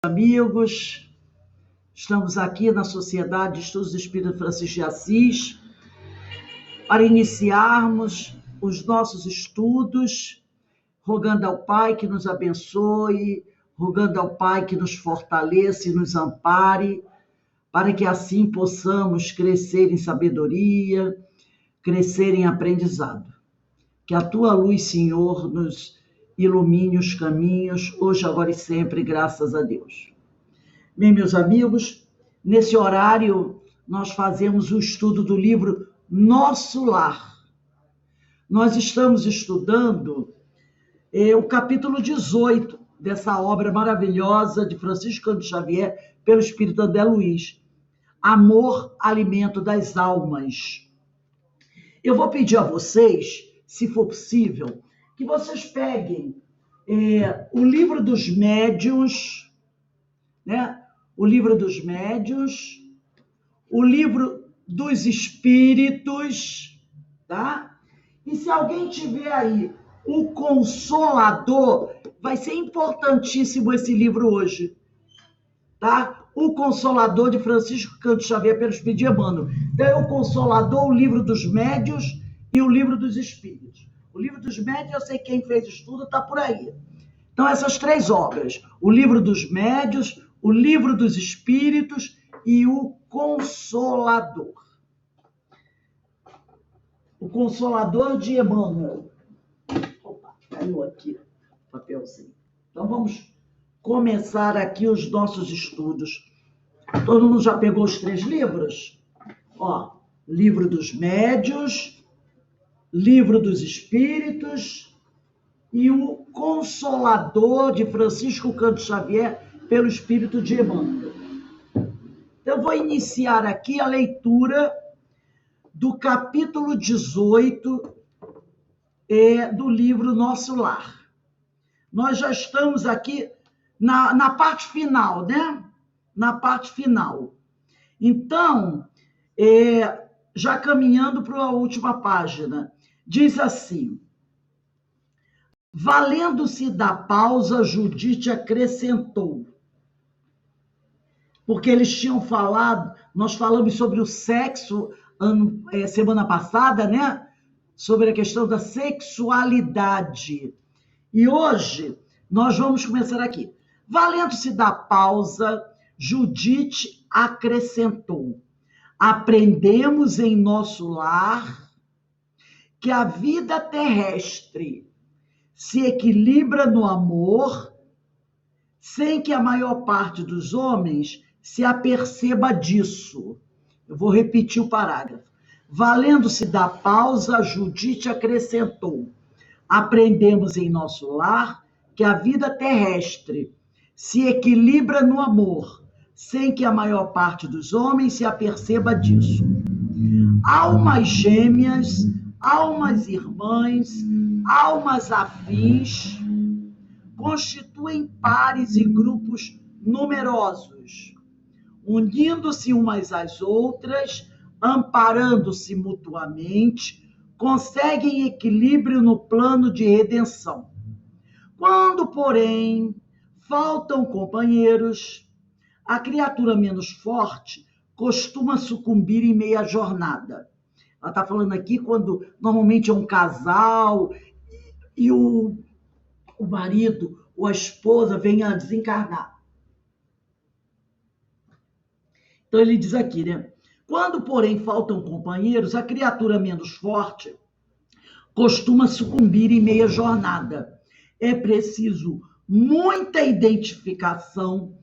Amigos, estamos aqui na Sociedade de Estudos do Espírito Francisco de Assis para iniciarmos os nossos estudos, rogando ao Pai que nos abençoe, rogando ao Pai que nos fortaleça e nos ampare, para que assim possamos crescer em sabedoria, crescer em aprendizado. Que a Tua luz, Senhor, nos ilumine os caminhos, hoje, agora e sempre, graças a Deus. Bem, meus amigos, nesse horário nós fazemos o estudo do livro Nosso Lar. Nós estamos estudando o capítulo 18 dessa obra maravilhosa de Francisco Cândido Xavier, pelo Espírito André Luiz, Amor, Alimento das Almas. Eu vou pedir a vocês, se for possível, que vocês peguem o livro dos médiuns, né? O livro dos médiuns, o livro dos espíritos, tá? E se alguém tiver aí o Consolador, vai ser importantíssimo esse livro hoje, tá? O Consolador de Francisco Cândido Xavier, pelo Espírito de Emmanuel. Então, é o Consolador, o livro dos médiuns e o livro dos espíritos. O livro dos médiuns, eu sei que quem fez estudo está por aí. Então, essas três obras, o livro dos médiuns, o livro dos espíritos e o Consolador. O Consolador de Emmanuel. Opa, caiu aqui o papelzinho. Então, vamos começar aqui os nossos estudos. Todo mundo já pegou os três livros? Ó, livro dos médiuns, livro dos espíritos e o Consolador de Francisco Cândido Xavier, pelo Espírito de Emmanuel. Então, eu vou iniciar aqui a leitura do capítulo 18 do livro Nosso Lar. Nós já estamos aqui na parte final, né? Na parte final. Então, já caminhando para a última página, diz assim: valendo-se da pausa, Judite acrescentou, porque eles tinham falado, nós falamos sobre o sexo semana passada, né? Sobre a questão da sexualidade. E hoje nós vamos começar aqui. Valendo-se da pausa, Judite acrescentou: aprendemos em nosso lar que a vida terrestre se equilibra no amor, sem que a maior parte dos homens se aperceba disso. Eu vou repetir o parágrafo. Valendo-se da pausa, Judite acrescentou: aprendemos em nosso lar que a vida terrestre se equilibra no amor, sem que a maior parte dos homens se aperceba disso. Almas gêmeas, almas irmãs, almas afins, constituem pares e grupos numerosos, unindo-se umas às outras, amparando-se mutuamente, conseguem equilíbrio no plano de redenção. Quando, porém, faltam companheiros, a criatura menos forte costuma sucumbir em meia jornada. Ela está falando aqui quando normalmente é um casal e o marido ou a esposa vem a desencarnar. Então ele diz aqui, né? Quando, porém, faltam companheiros, a criatura menos forte costuma sucumbir em meia jornada. É preciso muita identificação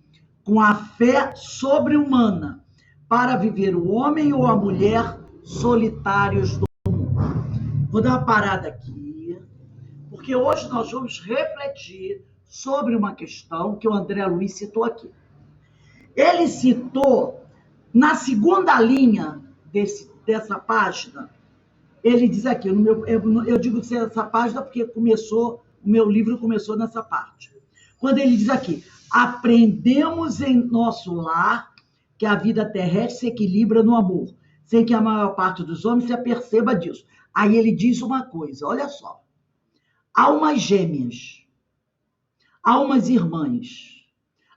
com a fé sobre-humana para viver o homem ou a mulher solitários do mundo. Vou dar uma parada aqui, porque hoje nós vamos refletir sobre uma questão que o André Luiz citou aqui. Ele citou, na segunda linha dessa página, ele diz aqui, eu digo essa página porque o meu livro começou nessa parte. Quando ele diz aqui: aprendemos em nosso lar que a vida terrestre se equilibra no amor, sem que a maior parte dos homens se aperceba disso. Aí ele diz uma coisa, olha só: almas gêmeas, almas irmãs,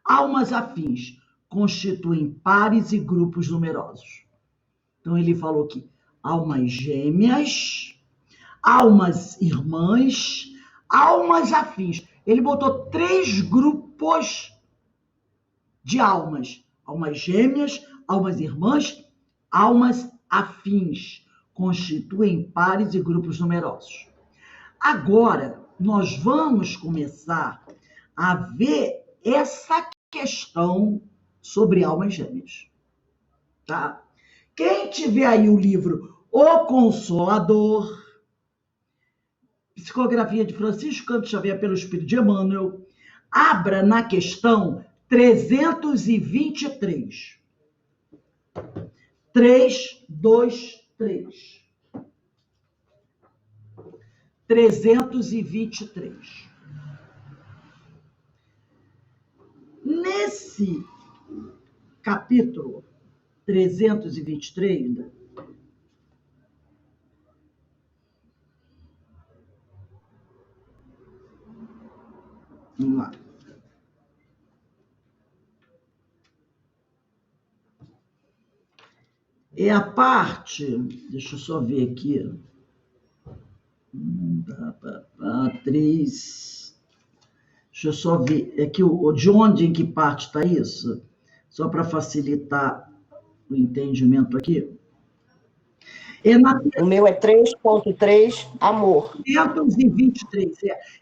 Almas afins constituem pares e grupos numerosos. Então, ele falou que almas gêmeas, almas irmãs, almas afins. Ele botou 3 grupos de almas. Almas gêmeas, almas irmãs, almas afins. Constituem pares e grupos numerosos. Agora, nós vamos começar a ver essa questão sobre almas gêmeas. Tá? Quem tiver aí o livro O Consolador, Psicografia de Francisco Cândido Xavier pelo Espírito de Emmanuel, abra na questão 323. 3, 2, 3. 323. Nesse capítulo 323, vamos lá. É a parte, deixa eu só ver aqui. 3. Deixa eu só ver. É que de onde, em que parte está isso? Só para facilitar o entendimento aqui. O meu é 3.3, amor. 323.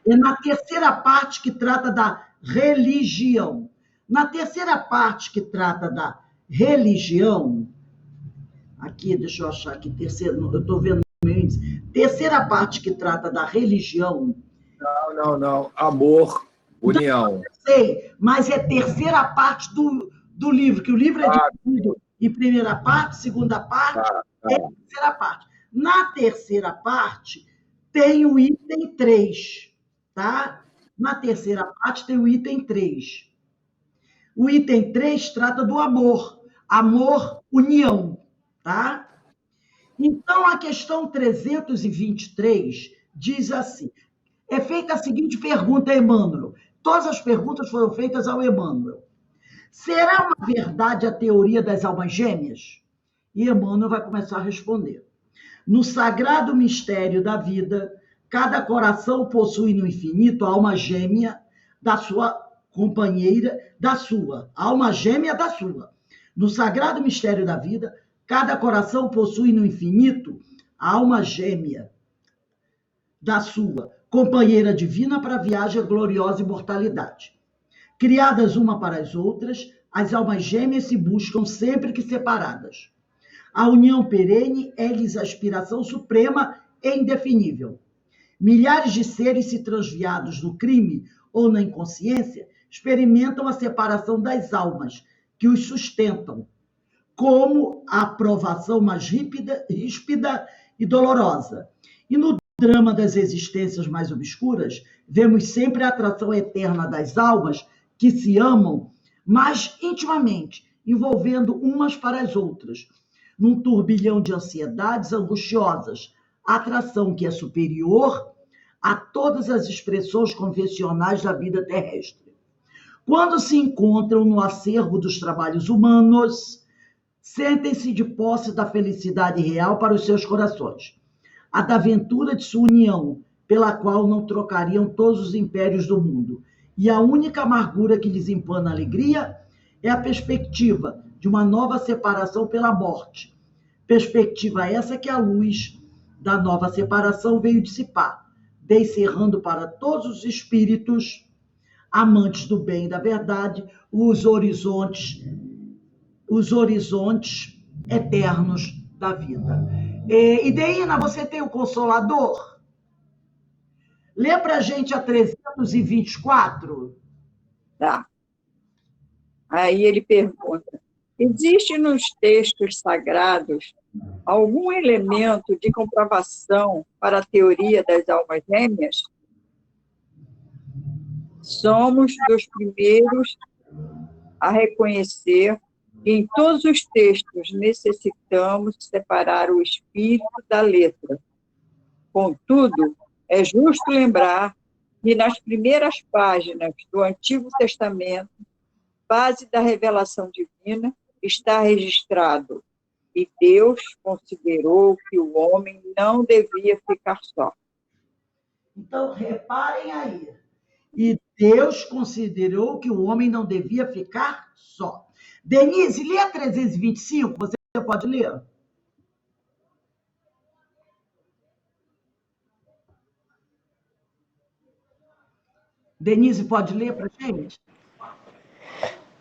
É na terceira parte que trata da religião. Na terceira parte que trata da religião, aqui, deixa eu achar aqui, eu estou vendo no meu índice. Terceira parte que trata da religião. Não. Amor, união. Não sei, mas é terceira parte do livro, que o livro é dividido em primeira parte, segunda parte, e terceira parte. Na terceira parte, tem o item 3, tá? Na terceira parte tem o item 3. O item 3 trata do amor. Amor, união, tá? Então, a questão 323 diz assim, é feita a seguinte pergunta a Emmanuel. Todas as perguntas foram feitas ao Emmanuel. Será uma verdade a teoria das almas gêmeas? E Emmanuel vai começar a responder. No sagrado mistério da vida, cada coração possui no infinito a alma gêmea da sua companheira, a alma gêmea da sua. No sagrado mistério da vida, cada coração possui no infinito a alma gêmea da sua companheira divina para a viagem à gloriosa imortalidade. Criadas uma para as outras, as almas gêmeas se buscam sempre que separadas. A união perene é-lhes a aspiração suprema e indefinível. Milhares de seres se transviados no crime ou na inconsciência experimentam a separação das almas que os sustentam, como a provação mais ríspida e dolorosa. E no drama das existências mais obscuras, vemos sempre a atração eterna das almas que se amam, mas intimamente, envolvendo umas para as outras, num turbilhão de ansiedades angustiosas, atração que é superior a todas as expressões convencionais da vida terrestre. Quando se encontram no acervo dos trabalhos humanos, sentem-se de posse da felicidade real para os seus corações, a da aventura de sua união, pela qual não trocariam todos os impérios do mundo. E a única amargura que lhes empana a alegria é a perspectiva de uma nova separação pela morte. Perspectiva essa que a luz da nova separação veio dissipar, descerrando para todos os espíritos amantes do bem e da verdade os horizontes eternos da vida. Ideína, você tem o Consolador? Lê para a gente a 324. Tá. Aí ele pergunta, existe nos textos sagrados algum elemento de comprovação para a teoria das almas gêmeas? Somos dos primeiros a reconhecer que em todos os textos necessitamos separar o espírito da letra. Contudo, é justo lembrar que nas primeiras páginas do Antigo Testamento base da revelação divina, está registrado: e Deus considerou que o homem não devia ficar só. Então, reparem aí. E Deus considerou que o homem não devia ficar só. Denise, lê a 325, você pode ler? Denise, pode ler para a gente?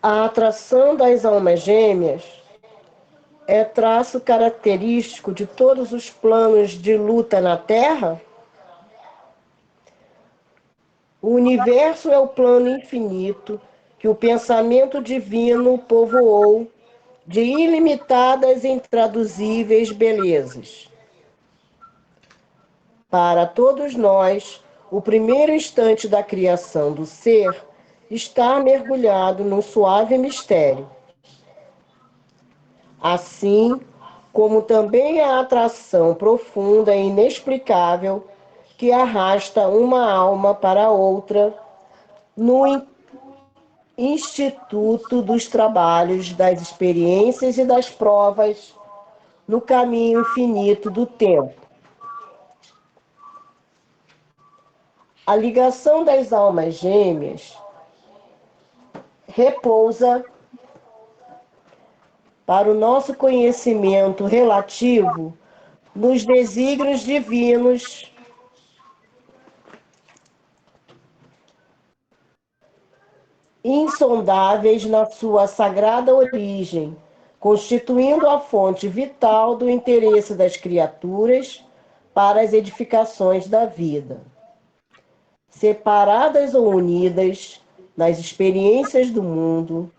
A atração das almas gêmeas é traço característico de todos os planos de luta na Terra? O universo é o plano infinito que o pensamento divino povoou de ilimitadas e intraduzíveis belezas. Para todos nós, o primeiro instante da criação do ser está mergulhado num suave mistério. Assim como também a atração profunda e inexplicável que arrasta uma alma para outra no Instituto dos Trabalhos, das Experiências e das Provas, no caminho infinito do tempo. A ligação das almas gêmeas repousa para o nosso conhecimento relativo nos desígnios divinos insondáveis na sua sagrada origem, constituindo a fonte vital do interesse das criaturas para as edificações da vida. Separadas ou unidas nas experiências do mundo,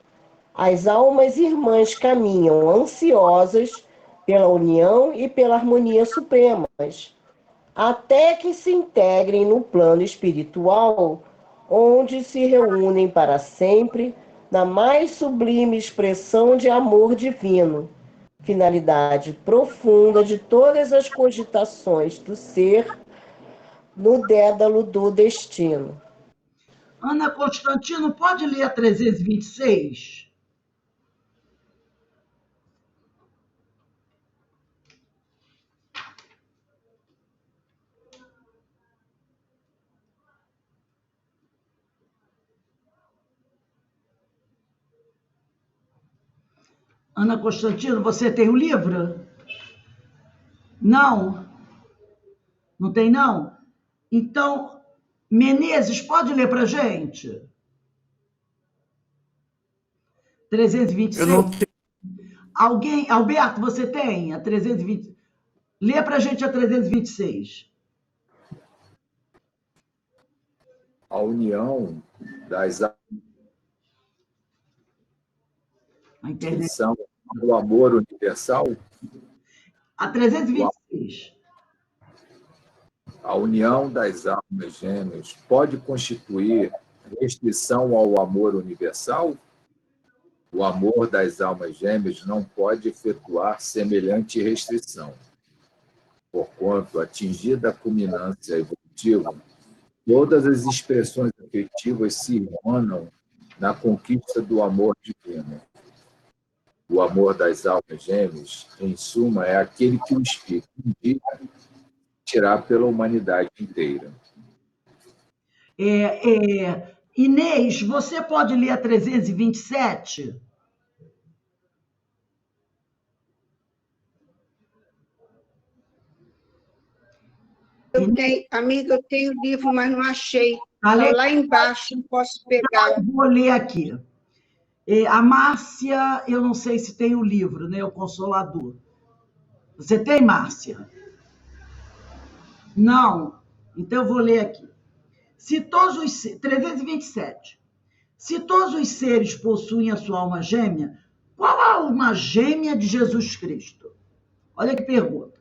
as almas irmãs caminham ansiosas pela união e pela harmonia supremas, até que se integrem no plano espiritual, onde se reúnem para sempre na mais sublime expressão de amor divino, finalidade profunda de todas as cogitações do ser no dédalo do destino. Ana Constantino, pode ler a 326? Ana Constantino, você tem o livro? Não? Não tem, não? Então, Menezes, pode ler para a gente? 326? Eu não tenho. Alguém, Alberto, você tem a 320? Lê para a gente a 326. A união das A internet. são do amor universal, A 326. a união das almas gêmeas pode constituir restrição ao amor universal? O amor das almas gêmeas não pode efetuar semelhante restrição. Porquanto, atingida a culminância evolutiva, todas as expressões afetivas se irmanam na conquista do amor divino. O amor das almas gêmeas, em suma, é aquele que o Espírito indica tirar pela humanidade inteira. Inês, você pode ler a 327? Amiga, eu tenho o livro, mas não achei. Tá Lá embaixo, não posso pegar. Vou ler aqui. A Márcia, eu não sei se tem o livro, né? O Consolador. Você tem, Márcia? Não. Então, eu vou ler aqui. 327. Se todos os seres possuem a sua alma gêmea, qual a alma gêmea de Jesus Cristo? Olha que pergunta.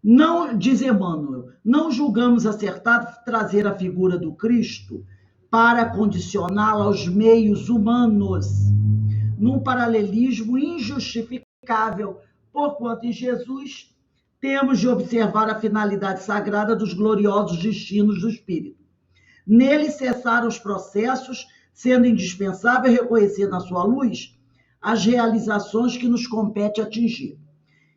Não, diz Emmanuel, não julgamos acertado trazer a figura do Cristo para condicioná-la aos meios humanos, num paralelismo injustificável, porquanto em Jesus temos de observar a finalidade sagrada dos gloriosos destinos do Espírito. Nele cessaram os processos sendo indispensável reconhecer na sua luz as realizações que nos compete atingir.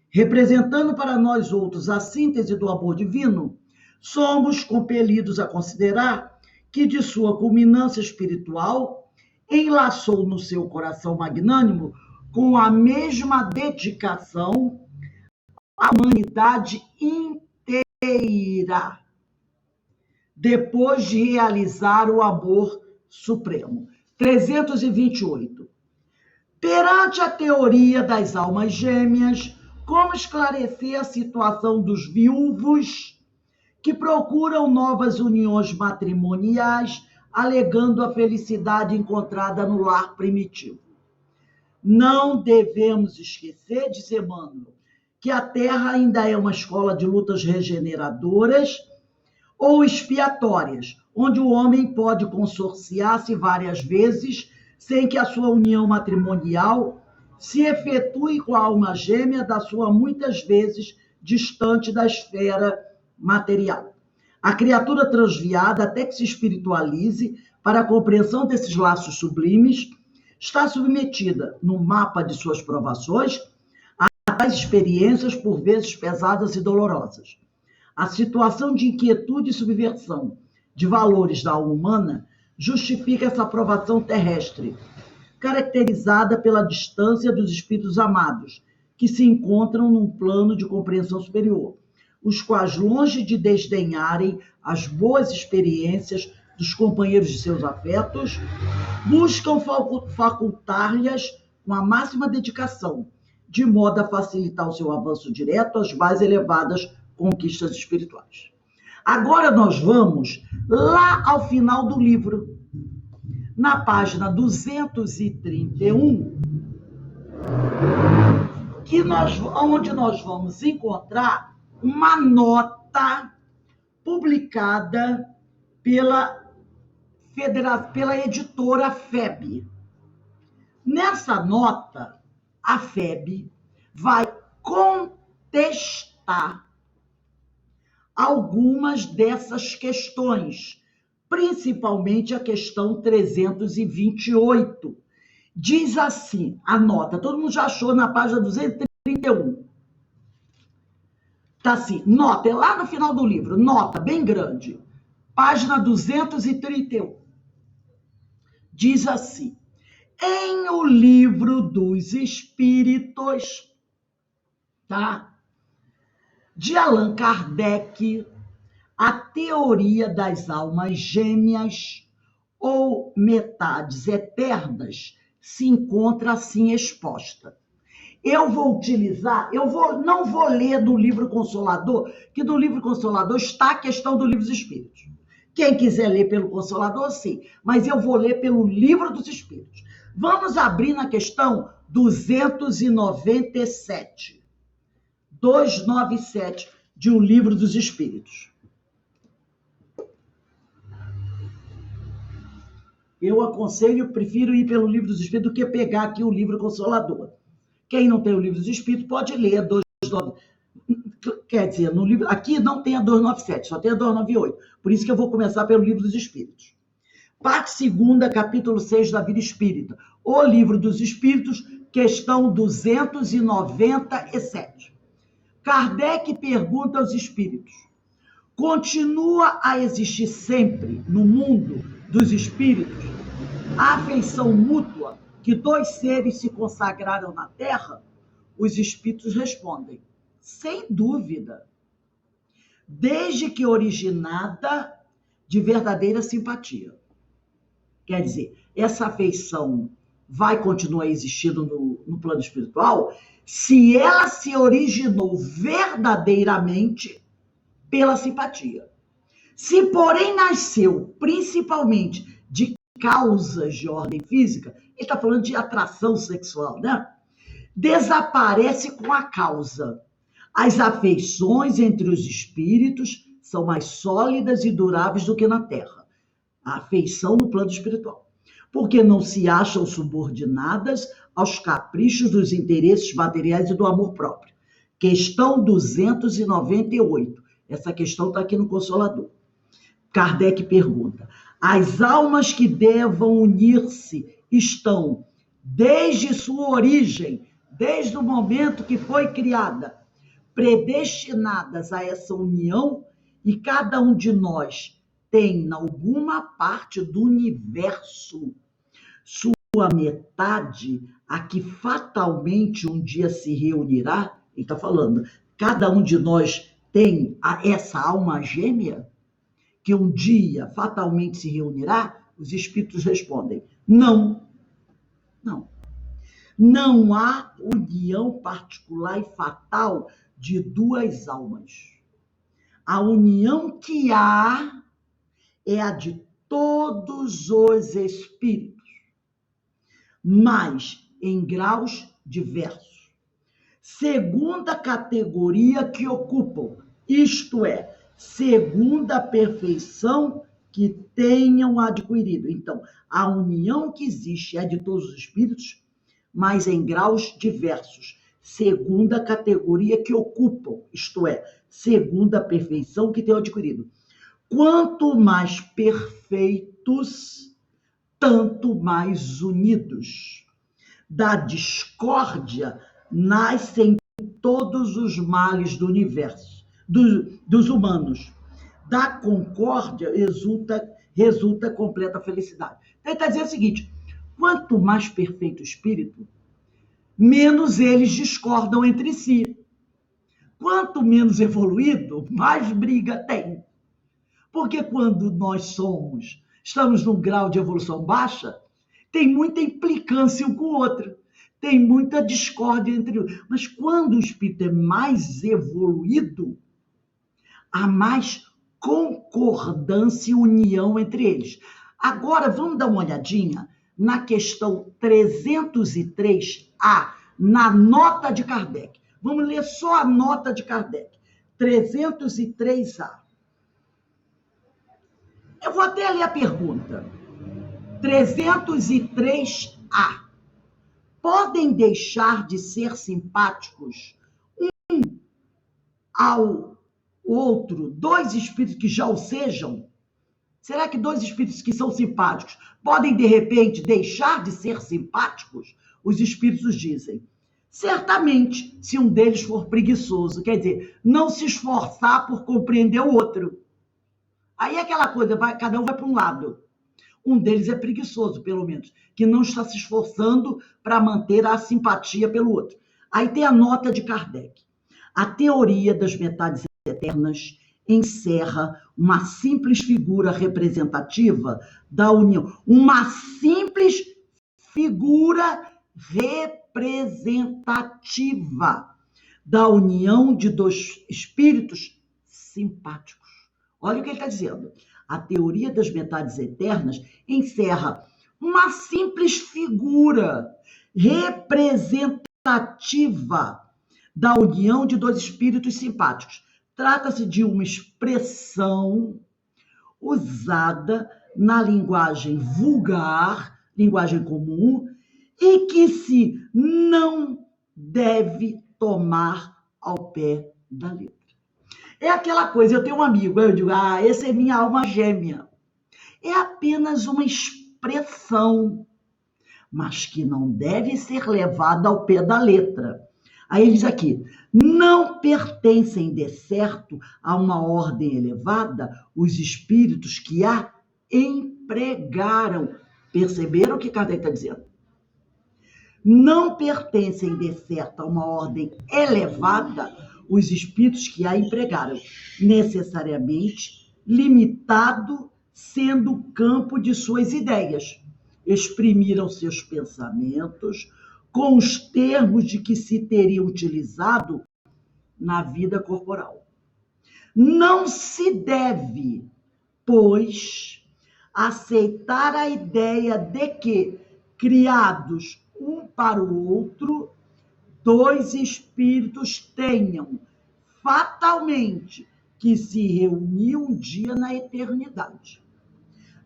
Representando para nós outros a síntese do amor divino, somos compelidos a considerar que de sua culminância espiritual enlaçou no seu coração magnânimo com a mesma dedicação a humanidade inteira, depois de realizar o amor supremo. 328. Perante a teoria das almas gêmeas, como esclarecer a situação dos viúvos que procuram novas uniões matrimoniais, alegando a felicidade encontrada no lar primitivo? Não devemos esquecer, diz Emmanuel, que a Terra ainda é uma escola de lutas regeneradoras ou expiatórias, onde o homem pode consorciar-se várias vezes sem que a sua união matrimonial se efetue com a alma gêmea da sua muitas vezes distante da esfera material. A criatura transviada, até que se espiritualize para a compreensão desses laços sublimes, está submetida, no mapa de suas provações, às experiências, por vezes pesadas e dolorosas. A situação de inquietude e subversão de valores da alma humana justifica essa provação terrestre, caracterizada pela distância dos espíritos amados, que se encontram num plano de compreensão superior, os quais, longe de desdenharem as boas experiências dos companheiros de seus afetos, buscam facultar-lhes com a máxima dedicação, de modo a facilitar o seu avanço direto às mais elevadas conquistas espirituais. Agora nós vamos lá ao final do livro, na página 231, onde nós vamos encontrar uma nota publicada pela editora FEB. Nessa nota, a FEB vai contestar algumas dessas questões, principalmente a questão 328. Diz assim, a nota, todo mundo já achou na página 231. Tá assim, nota, é lá no final do livro, nota bem grande, página 231. Diz assim: em O Livro dos Espíritos, tá? De Allan Kardec, a teoria das almas gêmeas ou metades eternas se encontra assim exposta. Eu vou utilizar, não vou ler do Livro Consolador, que do Livro Consolador está a questão do Livro dos Espíritos. Quem quiser ler pelo Consolador, sim, mas eu vou ler pelo Livro dos Espíritos. Vamos abrir na questão 297. 297 de O Livro dos Espíritos. Eu aconselho, prefiro ir pelo Livro dos Espíritos do que pegar aqui o Livro Consolador. Quem não tem o Livro dos Espíritos pode ler 297. Quer dizer, no livro, aqui não tem a 297, só tem a 298. Por isso que eu vou começar pelo Livro dos Espíritos. Parte 2ª, capítulo 6 da Vida Espírita. O Livro dos Espíritos, questão 297. Kardec pergunta aos espíritos: continua a existir sempre, no mundo dos espíritos, a afeição mútua que dois seres se consagraram na Terra? Os espíritos respondem: sem dúvida, desde que originada de verdadeira simpatia. Quer dizer, essa afeição vai continuar existindo no plano espiritual se ela se originou verdadeiramente pela simpatia. Se, porém, nasceu principalmente de causas de ordem física, ele está falando de atração sexual, né? Desaparece com a causa. As afeições entre os espíritos são mais sólidas e duráveis do que na Terra. A afeição no plano espiritual. Porque não se acham subordinadas aos caprichos dos interesses materiais e do amor próprio. Questão 298. Essa questão está aqui no Consolador. Kardec pergunta: As almas que devam unir-se estão, desde sua origem, desde o momento que foi criada, predestinadas a essa união, e cada um de nós tem, em alguma parte do universo, sua metade, a que fatalmente um dia se reunirá. Ele está falando, cada um de nós tem essa alma gêmea, que um dia fatalmente se reunirá? Os espíritos respondem, não, não. Não há união particular e fatal de duas almas. A união que há é a de todos os espíritos, mas em graus diversos. Segunda categoria que ocupam, isto é, segundo a perfeição que tenham adquirido. Então, a união que existe é de todos os espíritos, mas em graus diversos. Segunda categoria que ocupam, isto é, segundo a perfeição que tenham adquirido. Quanto mais perfeitos, tanto mais unidos. Da discórdia nascem todos os males do universo, dos humanos. Da concórdia resulta completa felicidade. Então, ele está dizendo o seguinte, quanto mais perfeito o espírito, menos eles discordam entre si. Quanto menos evoluído, mais briga tem. Porque quando nós estamos num grau de evolução baixa, tem muita implicância um com o outro, tem muita discórdia entre os. Mas quando o espírito é mais evoluído, há mais concordância e união entre eles. Agora, vamos dar uma olhadinha na questão 303A, na nota de Kardec. Vamos ler só a nota de Kardec. 303A. Eu vou até ler a pergunta. 303A. Podem deixar de ser simpáticos um ao outro, dois espíritos que já o sejam? Será que dois espíritos que são simpáticos podem, de repente, deixar de ser simpáticos? Os espíritos dizem, certamente, se um deles for preguiçoso, quer dizer, não se esforçar por compreender o outro. Aí é aquela coisa, cada um vai para um lado. Um deles é preguiçoso, pelo menos, que não está se esforçando para manter a simpatia pelo outro. Aí tem a nota de Kardec. A teoria das metades eternas encerra uma simples figura representativa da união. Uma simples figura representativa da união de dois espíritos simpáticos. Olha o que ele está dizendo. A teoria das metades eternas encerra uma simples figura representativa da união de dois espíritos simpáticos. Trata-se de uma expressão usada na linguagem vulgar, linguagem comum, e que se não deve tomar ao pé da letra. É aquela coisa, eu tenho um amigo, eu digo, essa é minha alma gêmea. É apenas uma expressão, mas que não deve ser levada ao pé da letra. Aí ele diz aqui, não pertencem de certo a uma ordem elevada os espíritos que a empregaram. Perceberam o que Kardec está dizendo? Não pertencem de certo a uma ordem elevada os espíritos que a empregaram, necessariamente limitado sendo o campo de suas ideias. Exprimiram seus pensamentos com os termos de que se teriam utilizado na vida corporal. Não se deve, pois, aceitar a ideia de que, criados um para o outro, dois espíritos tenham fatalmente que se reunir um dia na eternidade,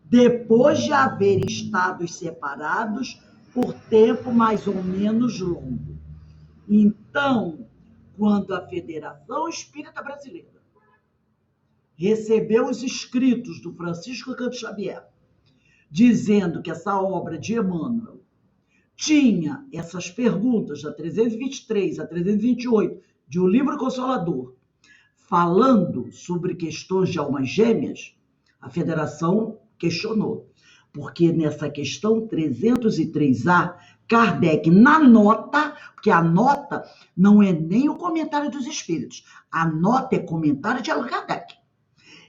depois de haverem estado separados por tempo mais ou menos longo. Então, quando a Federação Espírita Brasileira recebeu os escritos do Francisco Canto Xavier, dizendo que essa obra de Emmanuel tinha essas perguntas, da 323 a 328, de O Livro Consolador, falando sobre questões de almas gêmeas, a Federação questionou. Porque nessa questão 303A, Kardec, na nota, porque a nota não é nem o comentário dos espíritos, a nota é comentário de Allan Kardec.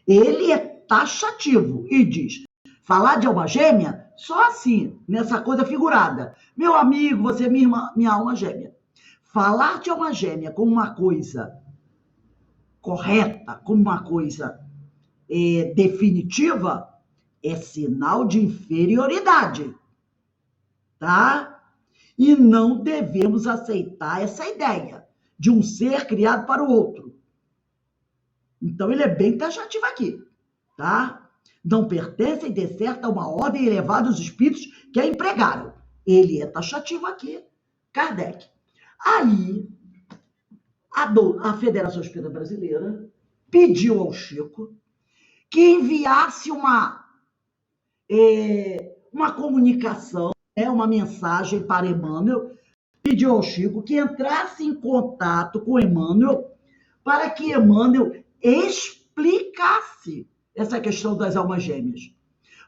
Ele é taxativo e diz: falar de alma gêmea, só assim, nessa coisa figurada. Meu amigo, você é minha alma gêmea. Falar de alma gêmea como uma coisa correta, como uma coisa definitiva, é sinal de inferioridade, tá? E não devemos aceitar essa ideia de um ser criado para o outro. Então, ele é bem taxativo aqui, tá? Não pertencem, de certo, a uma ordem elevada dos espíritos que a empregaram. Ele é taxativo aqui, Kardec. Aí, a Federação Espírita Brasileira pediu ao Chico que enviasse uma comunicação, uma mensagem para Emmanuel, pediu ao Chico que entrasse em contato com Emmanuel para que Emmanuel explicasse essa questão das almas gêmeas.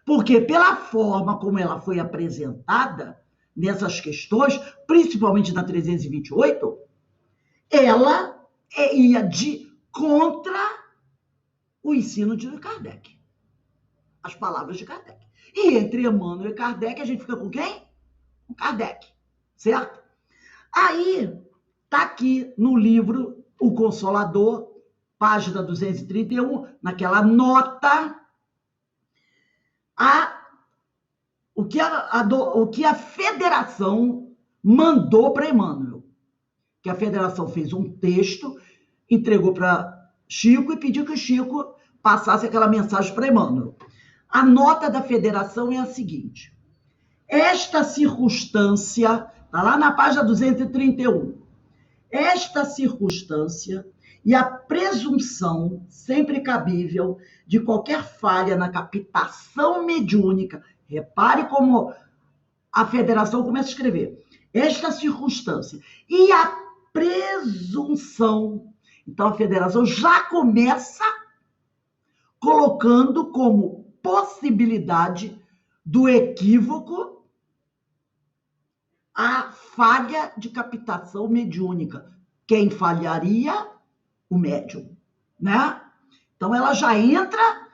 Porque pela forma como ela foi apresentada nessas questões, principalmente na 328, ela ia contra o ensino de Kardec. As palavras de Kardec. E entre Emmanuel e Kardec, a gente fica com quem? Com Kardec, certo? Aí, tá aqui no livro O Consolador, página 231, naquela nota, o que a Federação mandou para Emmanuel. Que a Federação fez um texto, entregou para Chico e pediu que o Chico passasse aquela mensagem para Emmanuel. A nota da Federação é a seguinte: esta circunstância, está lá na página 231, esta circunstância e a presunção sempre cabível de qualquer falha na captação mediúnica, repare como a Federação começa a escrever, esta circunstância e a presunção. Então, a Federação já começa colocando como possibilidade do equívoco a falha de captação mediúnica. Quem falharia? O médium, né? Então, ela já entra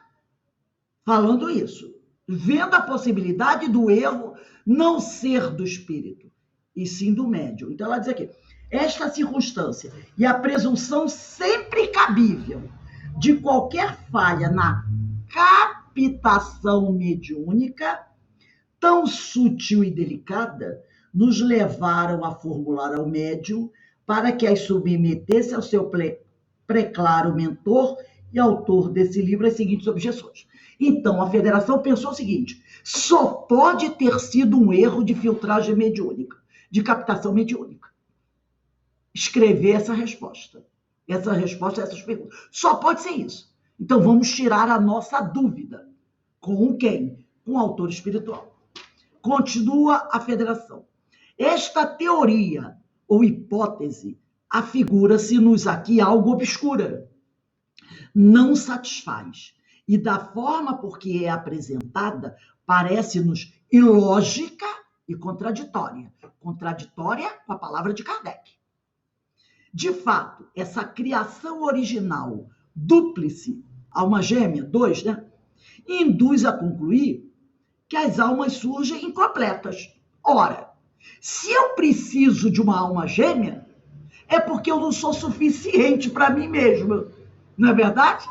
falando isso, vendo a possibilidade do erro não ser do espírito, e sim do médium. Então, ela diz aqui, esta circunstância e a presunção sempre cabível de qualquer falha na captação mediúnica, tão sutil e delicada, nos levaram a formular ao médium para que as submetesse ao seu preclaro mentor e autor desse livro as seguintes objeções. Então, a Federação pensou o seguinte: só pode ter sido um erro de filtragem mediúnica, de captação mediúnica. Escrever essa resposta a essas perguntas. Só pode ser isso. Então, vamos tirar a nossa dúvida. Com quem? Com o autor espiritual. Continua a Federação. Esta teoria ou hipótese afigura-se-nos aqui algo obscura. Não satisfaz. E da forma por que é apresentada, parece-nos ilógica e contraditória. Contraditória com a palavra de Kardec. De fato, essa criação original, dúplice, alma gêmea, 2, né? Induz a concluir que as almas surgem incompletas. Ora, se eu preciso de uma alma gêmea, é porque eu não sou suficiente para mim mesmo. Não é verdade?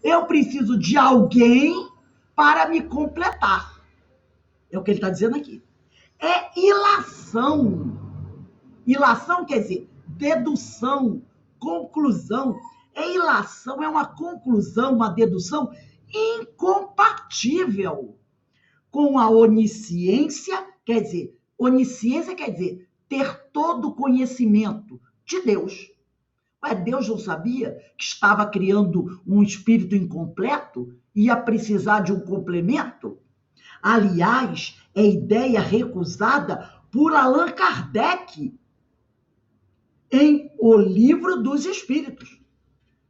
Eu preciso de alguém para me completar. É o que ele está dizendo aqui. É ilação. Ilação quer dizer dedução, conclusão. Ilação é uma conclusão, uma dedução incompatível com a onisciência, quer dizer, onisciência quer dizer ter todo o conhecimento de Deus. Mas Deus não sabia que estava criando um espírito incompleto? Ia precisar de um complemento? Aliás, é ideia recusada por Allan Kardec em O Livro dos Espíritos,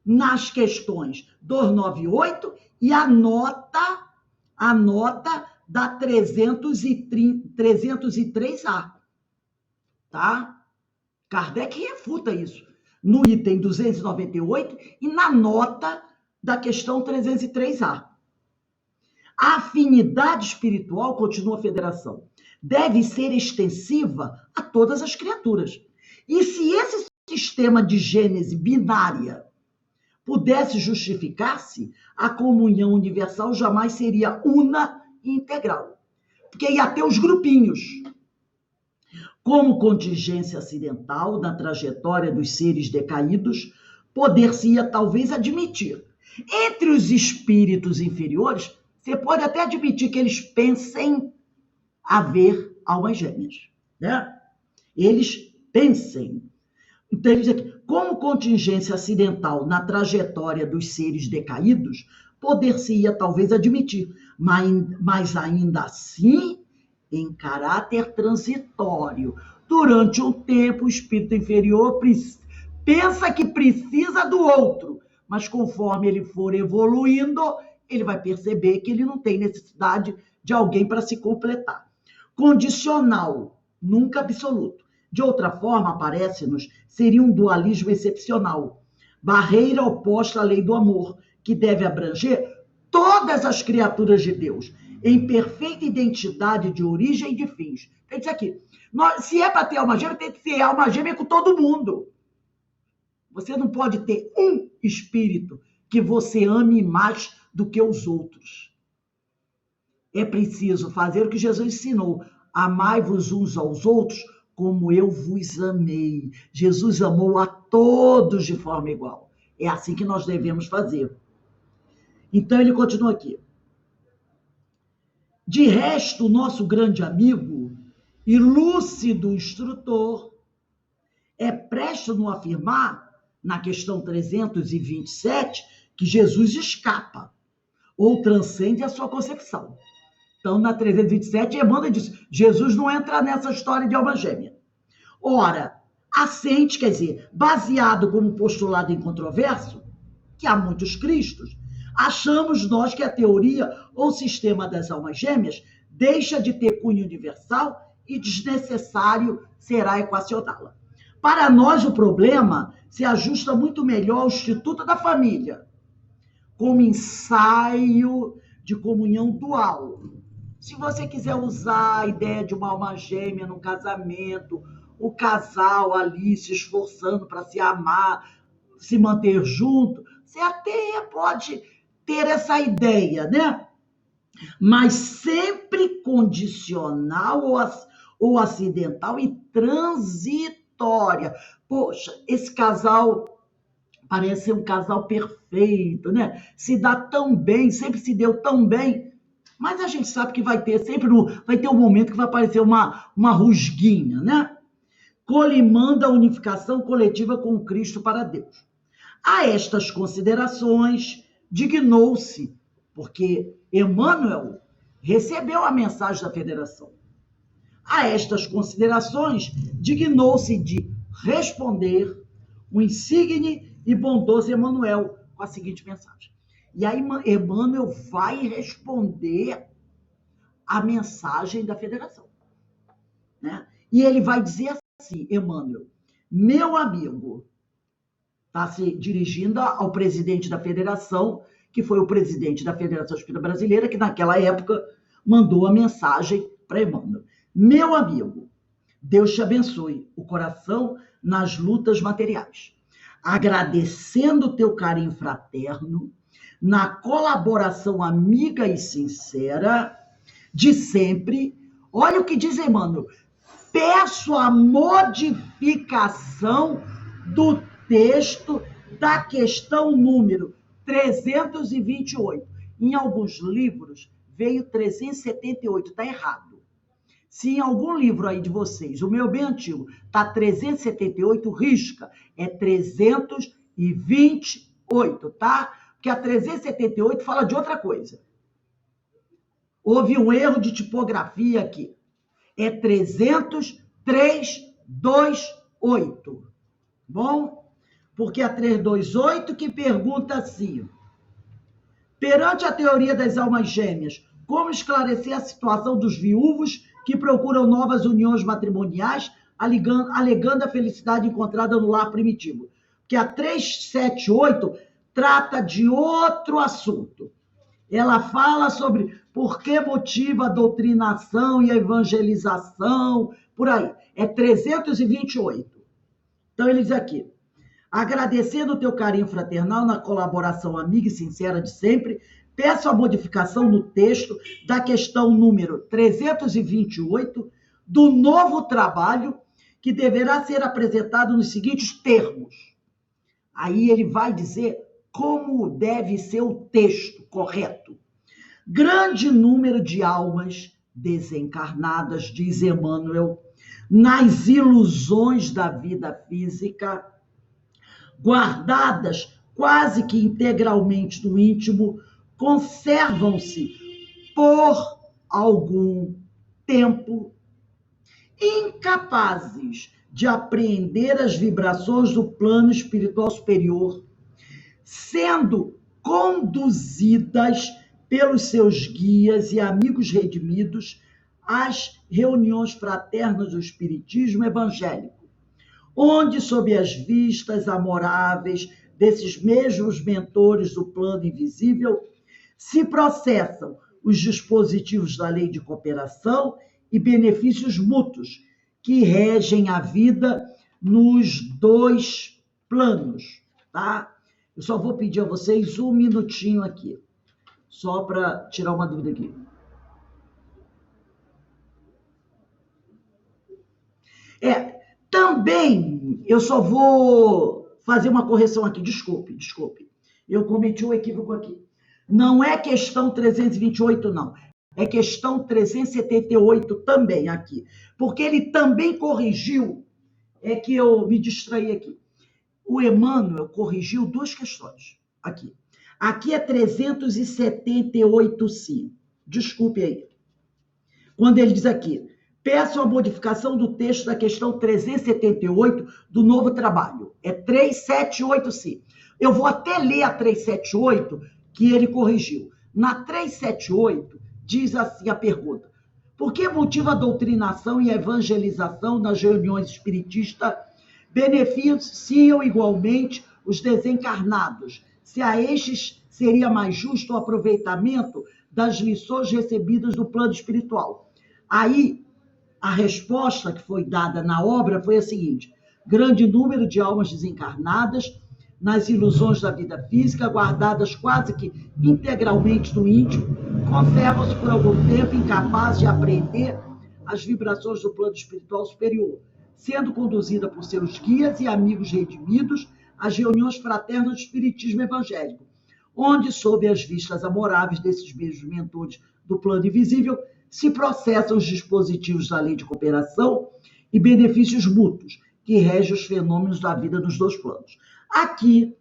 nas questões 298 e a nota da 303A, tá? Kardec refuta isso no item 298 e na nota da questão 303A. A afinidade espiritual, continua a Federação, deve ser extensiva a todas as criaturas. E se esse sistema de gênese binária pudesse justificar-se, a comunhão universal jamais seria una e integral, porque ia ter os grupinhos. Como contingência acidental na trajetória dos seres decaídos, poder-se-ia talvez admitir. Entre os espíritos inferiores, você pode até admitir que eles pensem haver almas gêmeas, né? Eles pensem. Então, ele diz aqui, como contingência acidental na trajetória dos seres decaídos, poder-se-ia talvez admitir, mas ainda assim, em caráter transitório. Durante um tempo, o espírito inferior pensa que precisa do outro, mas conforme ele for evoluindo, ele vai perceber que ele não tem necessidade de alguém para se completar. Condicional, nunca absoluto. De outra forma, parece-nos, seria um dualismo excepcional, barreira oposta à lei do amor, que deve abranger todas as criaturas de Deus, em perfeita identidade de origem e de fins. Tem que dizer aqui, se é para ter alma gêmea, tem que ter alma gêmea com todo mundo. Você não pode ter um espírito que você ame mais do que os outros. É preciso fazer o que Jesus ensinou, amai-vos uns aos outros como eu vos amei. Jesus amou a todos de forma igual. É assim que nós devemos fazer. Então ele continua aqui. De resto, o nosso grande amigo e lúcido instrutor é presto no afirmar, na questão 327, que Jesus escapa ou transcende a sua concepção. Então, na 327, Emmanuel diz, Jesus não entra nessa história de alma gêmea. Ora, assente, quer dizer, baseado como postulado incontroverso, que há muitos Cristos, achamos nós que a teoria ou sistema das almas gêmeas deixa de ter cunho universal e desnecessário será equacioná-la. Para nós, o problema se ajusta muito melhor ao Instituto da Família, como ensaio de comunhão dual. Se você quiser usar a ideia de uma alma gêmea no casamento, o casal ali se esforçando para se amar, se manter junto, você até pode ter essa ideia, né? Mas sempre condicional ou acidental e transitória. Poxa, esse casal parece ser um casal perfeito, né? Se dá tão bem, sempre se deu tão bem, mas a gente sabe que vai ter um momento que vai aparecer uma rusguinha, né? Colimando a unificação coletiva com o Cristo para Deus. A estas considerações, dignou-se, porque Emmanuel recebeu a mensagem da Federação. A estas considerações, dignou-se de responder o insigne e bondoso Emmanuel com a seguinte mensagem. E aí Emmanuel vai responder a mensagem da Federação, né? E ele vai dizer assim, Emmanuel, meu amigo, está se dirigindo ao presidente da Federação, que foi o presidente da Federação Espírita Brasileira, que naquela época mandou a mensagem para Emmanuel. Meu amigo, Deus te abençoe o coração nas lutas materiais, agradecendo o teu carinho fraterno, na colaboração amiga e sincera de sempre. Olha o que diz Emmanuel. Peço a modificação do texto da questão número 328. Em alguns livros veio 378, está errado. Se em algum livro aí de vocês, o meu bem antigo, está 378, risca, é 328, tá? Porque a 378 fala de outra coisa. Houve um erro de tipografia aqui. É 300.328. Bom? Porque a 328 que pergunta assim: perante a teoria das almas gêmeas, como esclarecer a situação dos viúvos que procuram novas uniões matrimoniais, alegando a felicidade encontrada no lar primitivo? Porque a 378 trata de outro assunto. Ela fala sobre por que motiva a doutrinação e a evangelização, por aí. É 328. Então, ele diz aqui: agradecendo o teu carinho fraternal na colaboração amiga e sincera de sempre, peço a modificação no texto da questão número 328 do novo trabalho, que deverá ser apresentado nos seguintes termos. Aí ele vai dizer como deve ser o texto correto. Grande número de almas desencarnadas, diz Emmanuel, nas ilusões da vida física, guardadas quase que integralmente no íntimo, conservam-se por algum tempo incapazes de apreender as vibrações do plano espiritual superior, sendo conduzidas pelos seus guias e amigos redimidos às reuniões fraternas do Espiritismo evangélico, onde, sob as vistas amoráveis desses mesmos mentores do plano invisível, se processam os dispositivos da lei de cooperação e benefícios mútuos que regem a vida nos dois planos, tá? Eu só vou pedir a vocês um minutinho aqui, só para tirar uma dúvida aqui. Também, eu só vou fazer uma correção aqui, desculpe. Eu cometi um equívoco aqui. Não é questão 328, não. É questão 378 também aqui. Porque ele também corrigiu, é que eu me distraí aqui. O Emmanuel corrigiu duas questões aqui. Aqui é 378, sim. Desculpe aí. Quando ele diz aqui: peço a modificação do texto da questão 378 do novo trabalho. É 378, sim. Eu vou até ler a 378 que ele corrigiu. Na 378, diz assim a pergunta: por que motiva a doutrinação e a evangelização nas reuniões espiritistas beneficiam igualmente os desencarnados, se a estes seria mais justo o aproveitamento das lições recebidas do plano espiritual? Aí, a resposta que foi dada na obra foi a seguinte: grande número de almas desencarnadas nas ilusões da vida física, guardadas quase que integralmente no íntimo, conservam-se por algum tempo incapazes de aprender as vibrações do plano espiritual superior, sendo conduzida por seus guias e amigos redimidos às reuniões fraternas do Espiritismo evangélico, onde, sob as vistas amoráveis desses mesmos mentores do plano invisível, se processam os dispositivos da lei de cooperação e benefícios mútuos, que regem os fenômenos da vida nos dois planos. Aqui,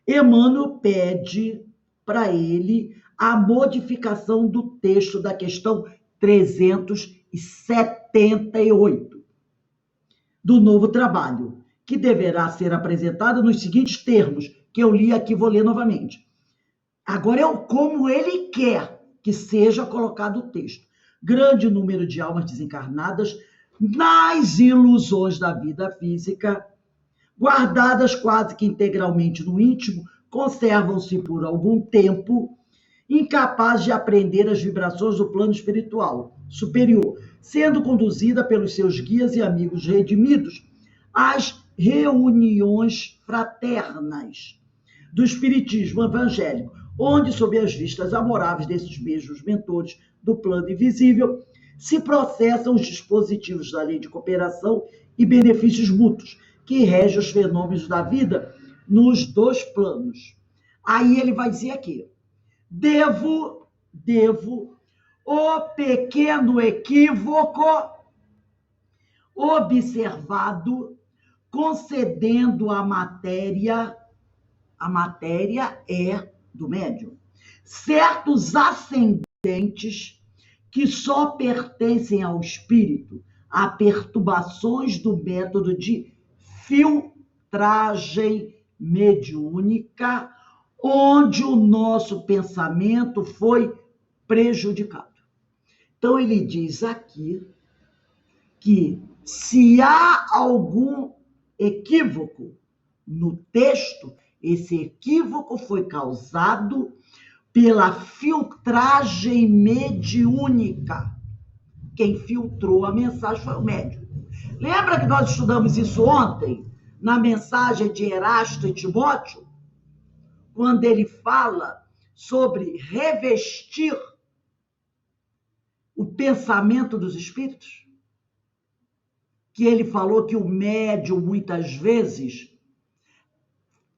Emmanuel pede para ele a modificação do texto da questão 378 do novo trabalho, que deverá ser apresentado nos seguintes termos, que eu li aqui, vou ler novamente. Agora é como ele quer que seja colocado o texto. Grande número de almas desencarnadas nas ilusões da vida física, guardadas quase que integralmente no íntimo, conservam-se por algum tempo incapazes de aprender as vibrações do plano espiritual superior, sendo conduzida pelos seus guias e amigos redimidos às reuniões fraternas do Espiritismo evangélico, onde, sob as vistas amoráveis desses mesmos mentores do plano invisível, se processam os dispositivos da lei de cooperação e benefícios mútuos, que regem os fenômenos da vida nos dois planos. Aí ele vai dizer aqui: devo o pequeno equívoco observado, concedendo a matéria é do médium, certos ascendentes que só pertencem ao espírito a perturbações do método de filtragem mediúnica, onde o nosso pensamento foi prejudicado. Então, ele diz aqui que se há algum equívoco no texto, esse equívoco foi causado pela filtragem mediúnica. Quem filtrou a mensagem foi o médium. Lembra que nós estudamos isso ontem, na mensagem de Erasto e Timóteo? Quando ele fala sobre revestir o pensamento dos espíritos? Que ele falou que o médium, muitas vezes,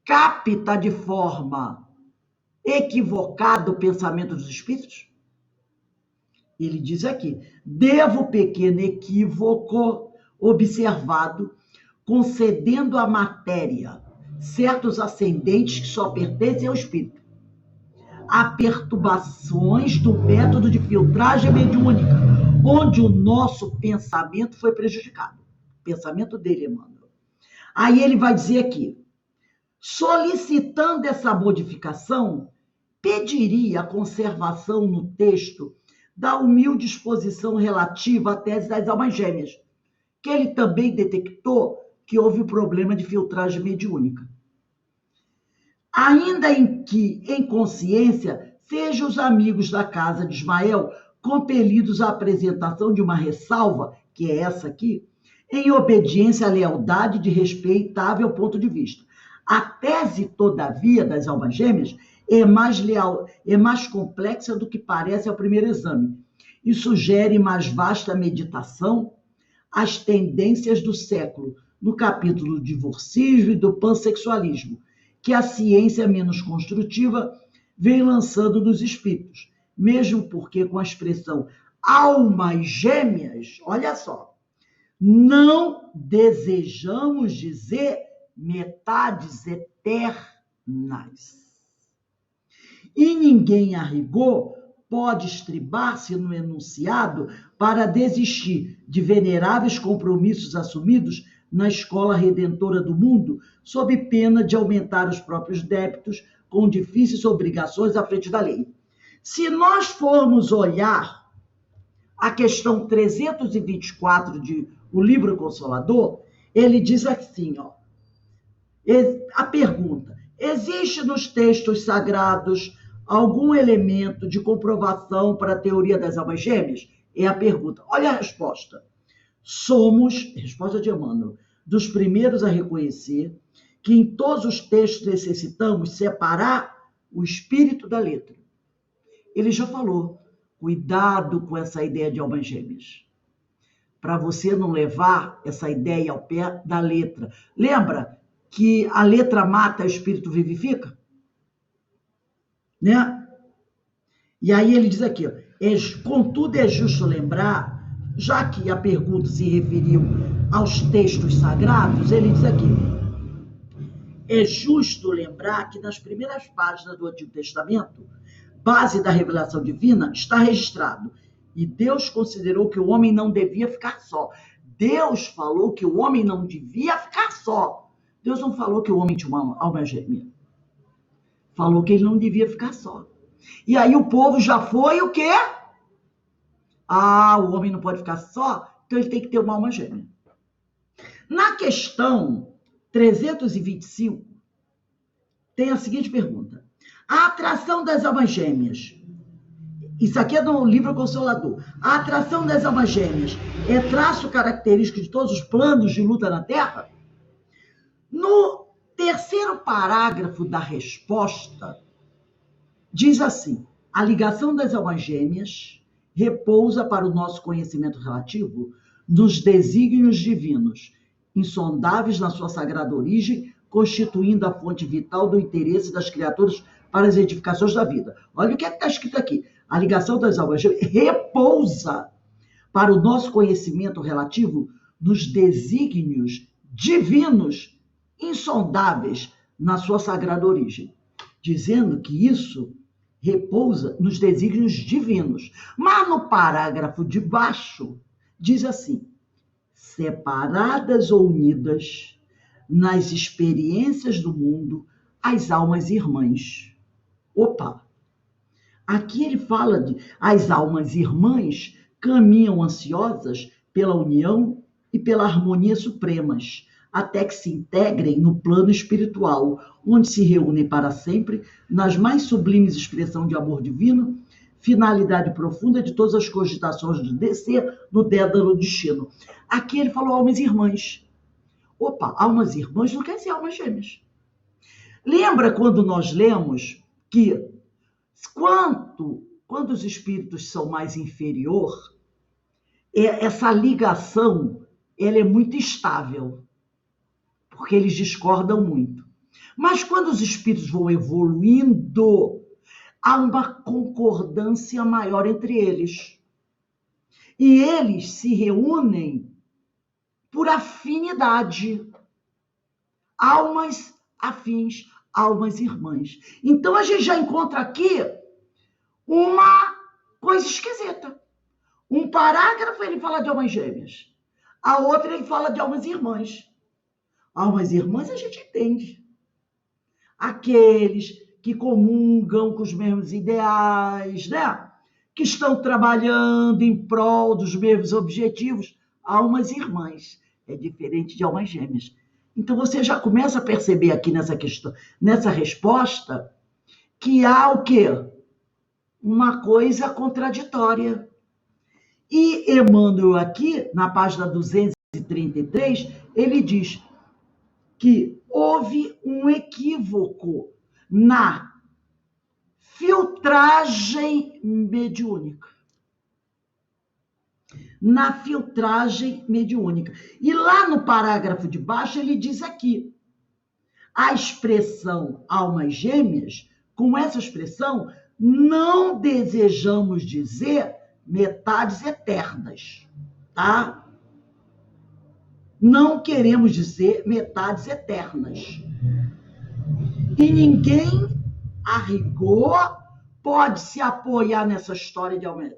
capta de forma equivocada o pensamento dos espíritos? Ele diz aqui: devo pequeno equívoco observado, concedendo à matéria certos ascendentes que só pertencem ao espírito, há perturbações do método de filtragem mediúnica, onde o nosso pensamento foi prejudicado. O pensamento dele, Emmanuel. Aí ele vai dizer aqui: solicitando essa modificação, pediria a conservação no texto da humilde exposição relativa à tese das almas gêmeas, que ele também detectou que houve o problema de filtragem mediúnica. Ainda em consciência, sejam os amigos da casa de Ismael compelidos à apresentação de uma ressalva, que é essa aqui, em obediência à lealdade de respeitável ponto de vista. A tese, todavia, das almas gêmeas é mais complexa do que parece ao primeiro exame e sugere mais vasta meditação às tendências do século, no capítulo do divorcismo e do pansexualismo, que a ciência menos construtiva vem lançando nos espíritos, mesmo porque com a expressão almas gêmeas, olha só, não desejamos dizer metades eternas. E ninguém, a rigor, pode estribar-se no enunciado para desistir de veneráveis compromissos assumidos na escola redentora do mundo, sob pena de aumentar os próprios débitos com difíceis obrigações à frente da lei. Se nós formos olhar a questão 324 de O Livro Consolador, ele diz assim, ó, a pergunta: existe nos textos sagrados algum elemento de comprovação para a teoria das almas gêmeas? É a pergunta. Olha a resposta. Somos, resposta de Emmanuel, dos primeiros a reconhecer que em todos os textos necessitamos separar o espírito da letra. Ele já falou, cuidado com essa ideia de almas gêmeas, para você não levar essa ideia ao pé da letra. Lembra que a letra mata, o espírito vivifica? Né? E aí ele diz aqui, ó, contudo é justo lembrar, já que a pergunta se referiu aos textos sagrados, ele diz aqui, é justo lembrar que nas primeiras páginas do Antigo Testamento, base da revelação divina, está registrado, e Deus considerou que o homem não devia ficar só. Deus falou que o homem não devia ficar só. Deus não falou que o homem tinha uma alma gêmea. Falou que ele não devia ficar só. E aí o povo já foi o quê? Ah, o homem não pode ficar só, então ele tem que ter uma alma gêmea. Na questão 325, tem a seguinte pergunta. A atração das almas gêmeas, isso aqui é do Livro Consolador, a atração das almas gêmeas é traço característico de todos os planos de luta na Terra? No terceiro parágrafo da resposta, diz assim, a ligação das almas gêmeas repousa para o nosso conhecimento relativo nos desígnios divinos, insondáveis na sua sagrada origem, constituindo a fonte vital do interesse das criaturas para as edificações da vida. Olha o que está escrito aqui. A ligação das almas gêmeas repousa para o nosso conhecimento relativo nos desígnios divinos, insondáveis na sua sagrada origem, dizendo que isso repousa nos desígnios divinos. Mas no parágrafo de baixo, diz assim: separadas ou unidas nas experiências do mundo, as almas irmãs. Opa! Aqui ele fala de as almas irmãs caminham ansiosas pela união e pela harmonia supremas, até que se integrem no plano espiritual, onde se reúnem para sempre nas mais sublimes expressões de amor divino, finalidade profunda de todas as cogitações de descer no dédalo destino. Aqui ele falou almas irmãs. Opa, almas irmãs não quer dizer almas gêmeas. Lembra quando nós lemos que quando os espíritos são mais inferior, essa ligação ela é muito instável, porque eles discordam muito. Mas quando os espíritos vão evoluindo, há uma concordância maior entre eles. E eles se reúnem por afinidade. Almas afins, almas irmãs. Então, a gente já encontra aqui uma coisa esquisita. Um parágrafo ele fala de almas gêmeas. A outra ele fala de almas irmãs. Almas irmãs a gente entende. Aqueles que comungam com os mesmos ideais, né? Que estão trabalhando em prol dos mesmos objetivos. Almas irmãs. É diferente de almas gêmeas. Então, você já começa a perceber aqui nessa questão, nessa resposta, que há o quê? Uma coisa contraditória. E Emmanuel aqui, na página 233, ele diz que houve um equívoco na filtragem mediúnica. Na filtragem mediúnica. E lá no parágrafo de baixo ele diz aqui, a expressão almas gêmeas, com essa expressão, não desejamos dizer metades eternas, tá? Não queremos dizer metades eternas. E ninguém, a rigor, pode se apoiar nessa história de almas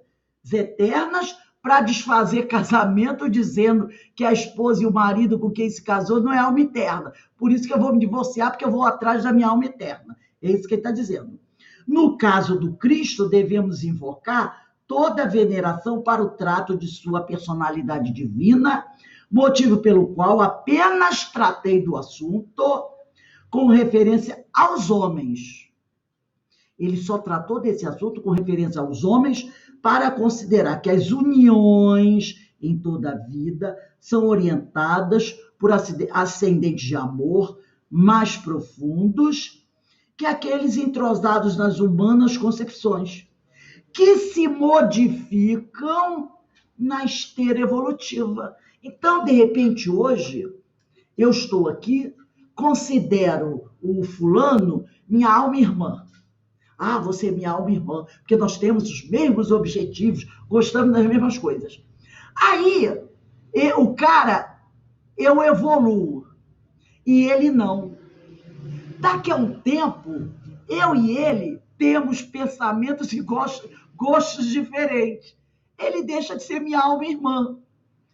eternas para desfazer casamento, dizendo que a esposa e o marido com quem se casou não é alma eterna. Por isso que eu vou me divorciar, porque eu vou atrás da minha alma eterna. É isso que ele está dizendo. No caso do Cristo, devemos invocar toda a veneração para o trato de sua personalidade divina, motivo pelo qual apenas tratei do assunto com referência aos homens. Ele só tratou desse assunto com referência aos homens para considerar que as uniões em toda a vida são orientadas por ascendentes de amor mais profundos que aqueles entrosados nas humanas concepções, que se modificam na esteira evolutiva. Então, de repente, hoje, eu estou aqui, considero o fulano minha alma irmã. Ah, você é minha alma irmã, porque nós temos os mesmos objetivos, gostamos das mesmas coisas. Aí, o cara, eu evoluo, e ele não. Daqui a um tempo, eu e ele temos pensamentos e gostos diferentes. Ele deixa de ser minha alma irmã,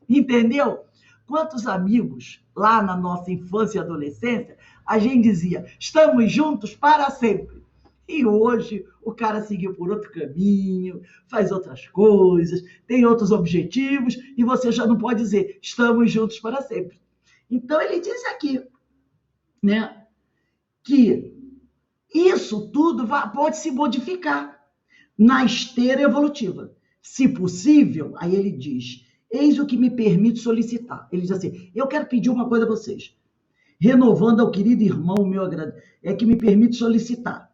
entendeu? Quantos amigos, lá na nossa infância e adolescência, a gente dizia, estamos juntos para sempre. E hoje o cara seguiu por outro caminho, faz outras coisas, tem outros objetivos, e você já não pode dizer, estamos juntos para sempre. Então ele diz aqui, né, que isso tudo pode se modificar na esteira evolutiva. Se possível, aí ele diz, eis o que me permite solicitar. Ele diz assim, eu quero pedir uma coisa a vocês, renovando ao querido irmão o meu agradecimento, é que me permite solicitar.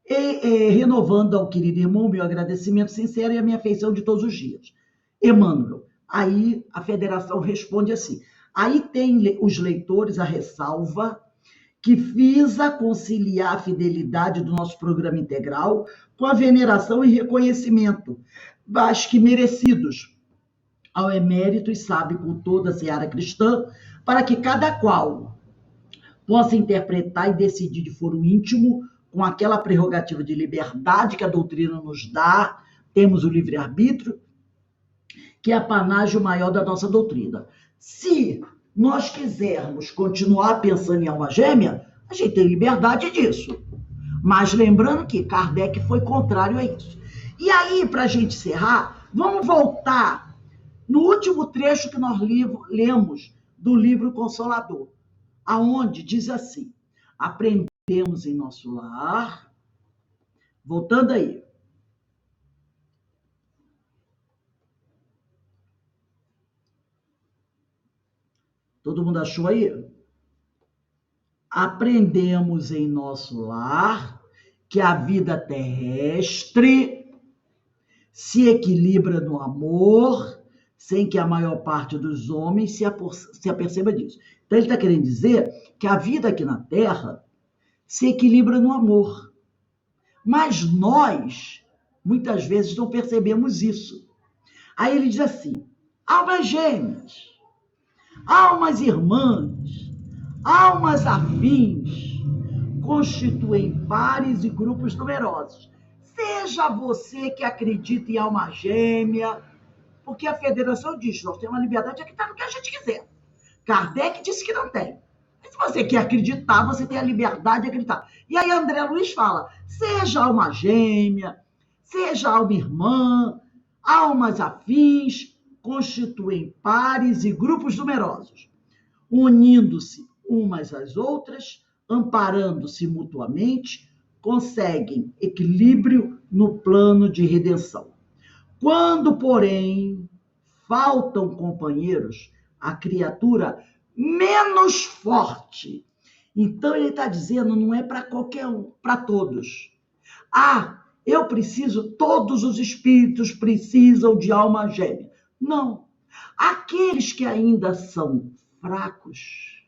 Renovando ao querido irmão o meu agradecimento sincero e a minha afeição de todos os dias. Emmanuel, aí a federação responde assim, aí tem os leitores a ressalva que visa conciliar a fidelidade do nosso programa integral com a veneração e reconhecimento, acho que merecidos, ao emérito e sábio por toda a seara cristã, para que cada qual possa interpretar e decidir de foro íntimo com aquela prerrogativa de liberdade que a doutrina nos dá, temos o livre-arbítrio, que é a panágio maior da nossa doutrina. Se nós quisermos continuar pensando em alma gêmea, a gente tem liberdade disso. Mas lembrando que Kardec foi contrário a isso. E aí, para a gente encerrar, vamos voltar no último trecho que nós lemos do livro Consolador, aonde diz assim: aprendemos em nosso lar, voltando aí, todo mundo achou aí? Aprendemos em nosso lar que a vida terrestre se equilibra no amor, sem que a maior parte dos homens se aperceba disso. Então, ele está querendo dizer que a vida aqui na Terra se equilibra no amor. Mas nós, muitas vezes, não percebemos isso. Aí ele diz assim: almas gêmeas, almas irmãs, almas afins, constituem pares e grupos numerosos. Seja você que acredita em alma gêmea, porque a federação diz, nós temos a liberdade de acreditar no que a gente quiser. Kardec disse que não tem. Mas se você quer acreditar, você tem a liberdade de acreditar. E aí André Luiz fala, seja alma gêmea, seja alma irmã, almas afins, constituem pares e grupos numerosos, unindo-se umas às outras, amparando-se mutuamente, conseguem equilíbrio no plano de redenção. Quando, porém, faltam companheiros, a criatura menos forte. Então, ele está dizendo, não é para qualquer um, para todos. Eu preciso, todos os espíritos precisam de alma gêmea. Não. Aqueles que ainda são fracos,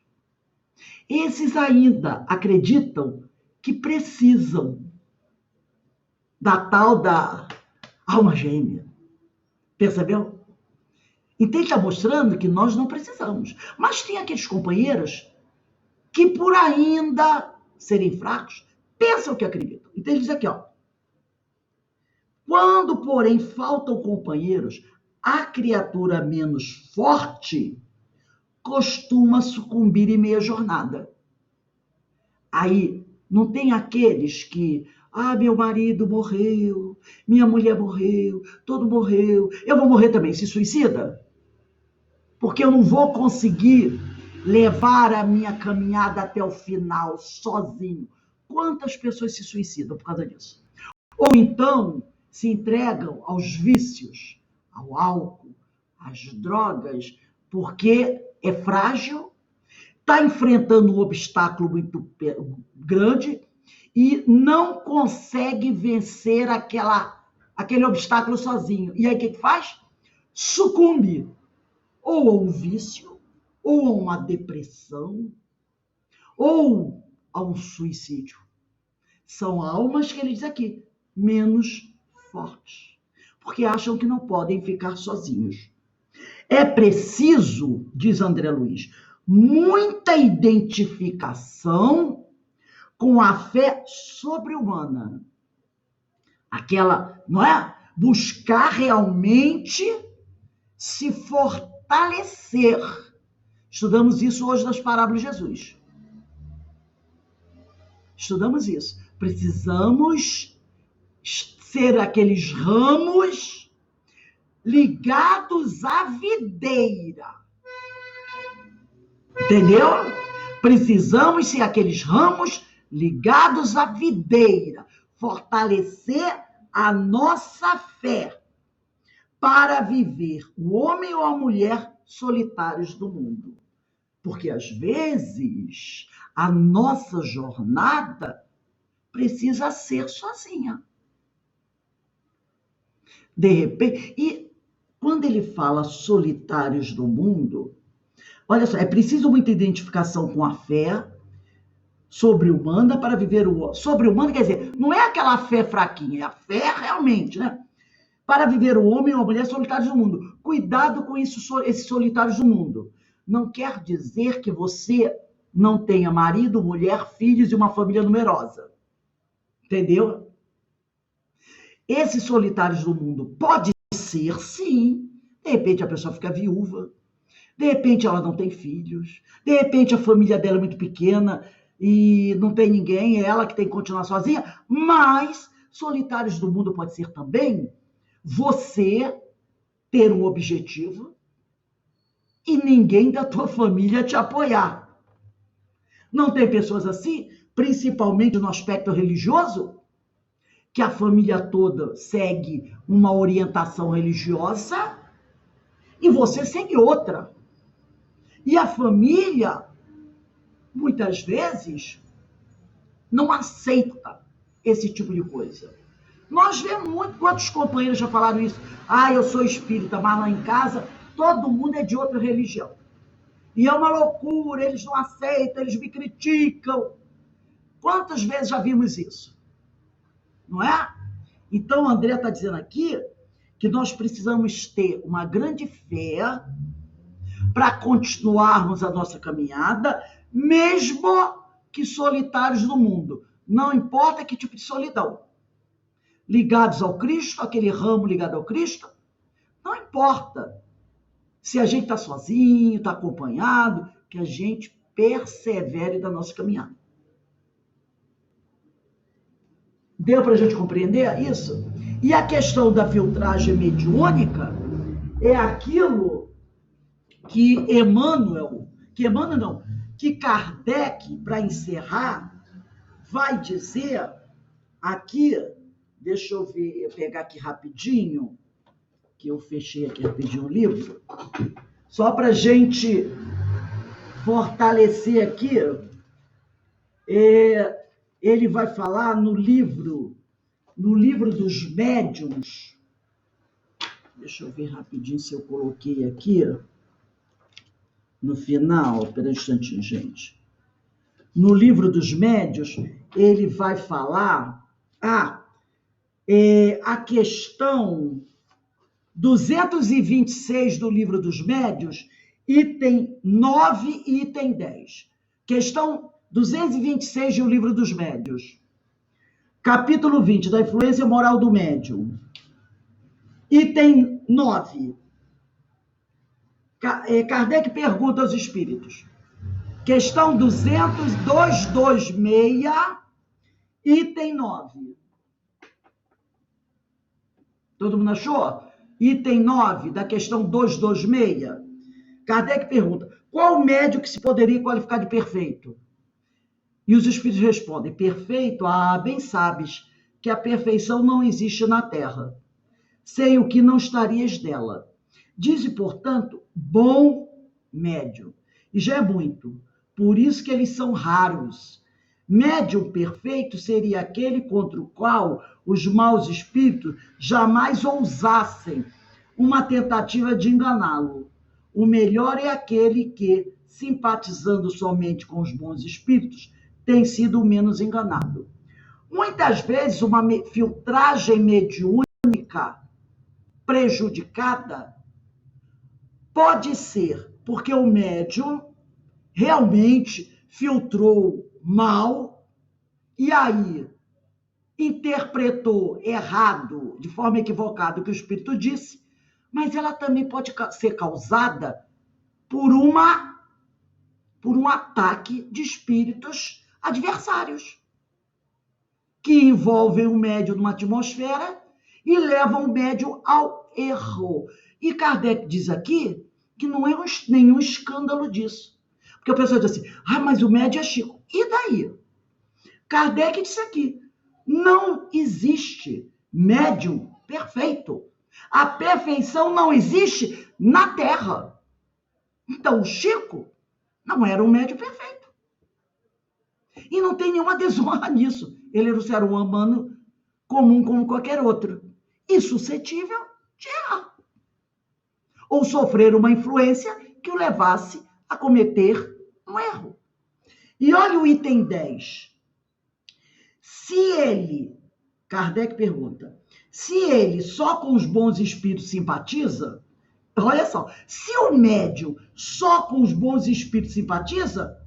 esses ainda acreditam que precisam da tal da alma gêmea. Percebeu? Então, ele está mostrando que nós não precisamos. Mas tem aqueles companheiros que, por ainda serem fracos, pensam que acreditam. Então, ele diz aqui, ó. Quando, porém, faltam companheiros, a criatura menos forte costuma sucumbir em meia jornada. Aí, não tem aqueles que, meu marido morreu, minha mulher morreu, todo morreu, eu vou morrer também, se suicida? Porque eu não vou conseguir levar a minha caminhada até o final sozinho. Quantas pessoas se suicidam por causa disso? Ou então se entregam aos vícios, ao álcool, às drogas, porque é frágil, está enfrentando um obstáculo muito grande e não consegue vencer aquele obstáculo sozinho. E aí o que faz? Sucumbe ou a um vício, ou a uma depressão, ou a um suicídio. São almas que ele diz aqui, menos fortes, porque acham que não podem ficar sozinhos. É preciso, diz André Luiz, muita identificação com a fé sobre-humana. Aquela, não é? Buscar realmente se fortalecer. Estudamos isso hoje nas parábolas de Jesus. Estudamos isso. Precisamos ser aqueles ramos ligados à videira. Entendeu? Precisamos ser aqueles ramos ligados à videira. Fortalecer a nossa fé para viver o homem ou a mulher solitários do mundo. Porque, às vezes, a nossa jornada precisa ser sozinha. De repente, e quando ele fala solitários do mundo, olha só, é preciso muita identificação com a fé sobre-humana para viver o... Sobre-humana quer dizer, não é aquela fé fraquinha, é a fé realmente, né? Para viver o homem ou a mulher solitários do mundo. Cuidado com isso, esses solitários do mundo. Não quer dizer que você não tenha marido, mulher, filhos e uma família numerosa. Entendeu? Esses solitários do mundo pode ser, sim. De repente a pessoa fica viúva, de repente ela não tem filhos, de repente a família dela é muito pequena e não tem ninguém, é ela que tem que continuar sozinha, mas solitários do mundo pode ser também você ter um objetivo e ninguém da tua família te apoiar. Não tem pessoas assim, principalmente no aspecto religioso, que a família toda segue uma orientação religiosa e você segue outra. E a família, muitas vezes, não aceita esse tipo de coisa. Nós vemos muito, quantos companheiros já falaram isso? Ah, eu sou espírita, mas lá em casa todo mundo é de outra religião. E é uma loucura, eles não aceitam, eles me criticam. Quantas vezes já vimos isso? Não é? Então, André está dizendo aqui que nós precisamos ter uma grande fé para continuarmos a nossa caminhada, mesmo que solitários do mundo. Não importa que tipo de solidão. Ligados ao Cristo, aquele ramo ligado ao Cristo, não importa se a gente está sozinho, está acompanhado, que a gente persevere da nossa caminhada. Deu para a gente compreender isso? E a questão da filtragem mediúnica é aquilo que Kardec, para encerrar, vai dizer aqui, deixa eu ver, eu pegar aqui rapidinho, que eu fechei aqui rapidinho o livro, só para a gente fortalecer aqui, ele vai falar no livro dos médiuns, deixa eu ver rapidinho se eu coloquei aqui, no final, espera um instantinho, gente. No livro dos médiuns, ele vai falar a questão 226 do livro dos médiuns, item 9 e item 10. Questão 226 do livro dos médiuns. Capítulo 20, da influência moral do médium. Item 9. Kardec pergunta aos espíritos. Questão 226, item 9. Todo mundo achou? Item 9 da questão 226. Kardec pergunta, qual médium que se poderia qualificar de perfeito? E os espíritos respondem, perfeito? Ah, bem sabes que a perfeição não existe na terra. Sei o que não estarias dela. Dize, portanto, bom médium. E já é muito. Por isso que eles são raros. Médium perfeito seria aquele contra o qual os maus espíritos jamais ousassem uma tentativa de enganá-lo. O melhor é aquele que, simpatizando somente com os bons espíritos, tem sido o menos enganado. Muitas vezes, uma filtragem mediúnica prejudicada pode ser porque o médium realmente filtrou mal e aí interpretou errado, de forma equivocada, o que o espírito disse, mas ela também pode ser causada por um ataque de espíritos adversários, que envolvem o médium numa atmosfera e levam o médium ao erro. E Kardec diz aqui que não é nenhum escândalo disso. Porque a pessoa diz assim, mas o médium é Chico. E daí? Kardec disse aqui, não existe médium perfeito. A perfeição não existe na Terra. Então, o Chico não era um médium perfeito. E não tem nenhuma desonra nisso. Ele era um ser humano comum como qualquer outro. E suscetível de errar. Ou sofrer uma influência que o levasse a cometer um erro. E olha o item 10. Se ele, Kardec pergunta, se ele só com os bons espíritos simpatiza, olha só, se o médium só com os bons espíritos simpatiza,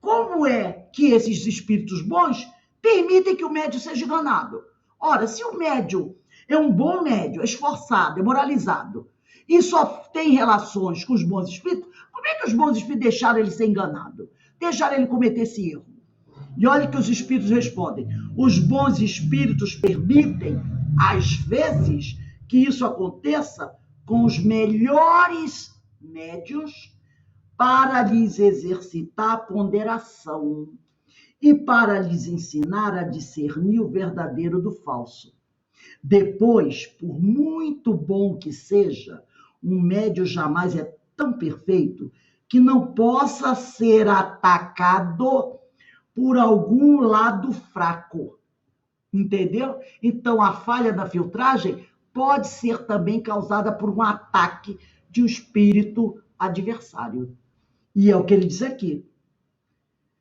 como é que esses espíritos bons permitem que o médium seja enganado. Ora, se o médium é um bom médium, é esforçado, é moralizado, e só tem relações com os bons espíritos, como é que os bons espíritos deixaram ele ser enganado? Deixaram ele cometer esse erro? E olha que os espíritos respondem. Os bons espíritos permitem, às vezes, que isso aconteça com os melhores médiuns para lhes exercitar a ponderação e para lhes ensinar a discernir o verdadeiro do falso. Depois, por muito bom que seja, um médium jamais é tão perfeito que não possa ser atacado por algum lado fraco, entendeu? Então, a falha da filtragem pode ser também causada por um ataque de um espírito adversário. E é o que ele diz aqui.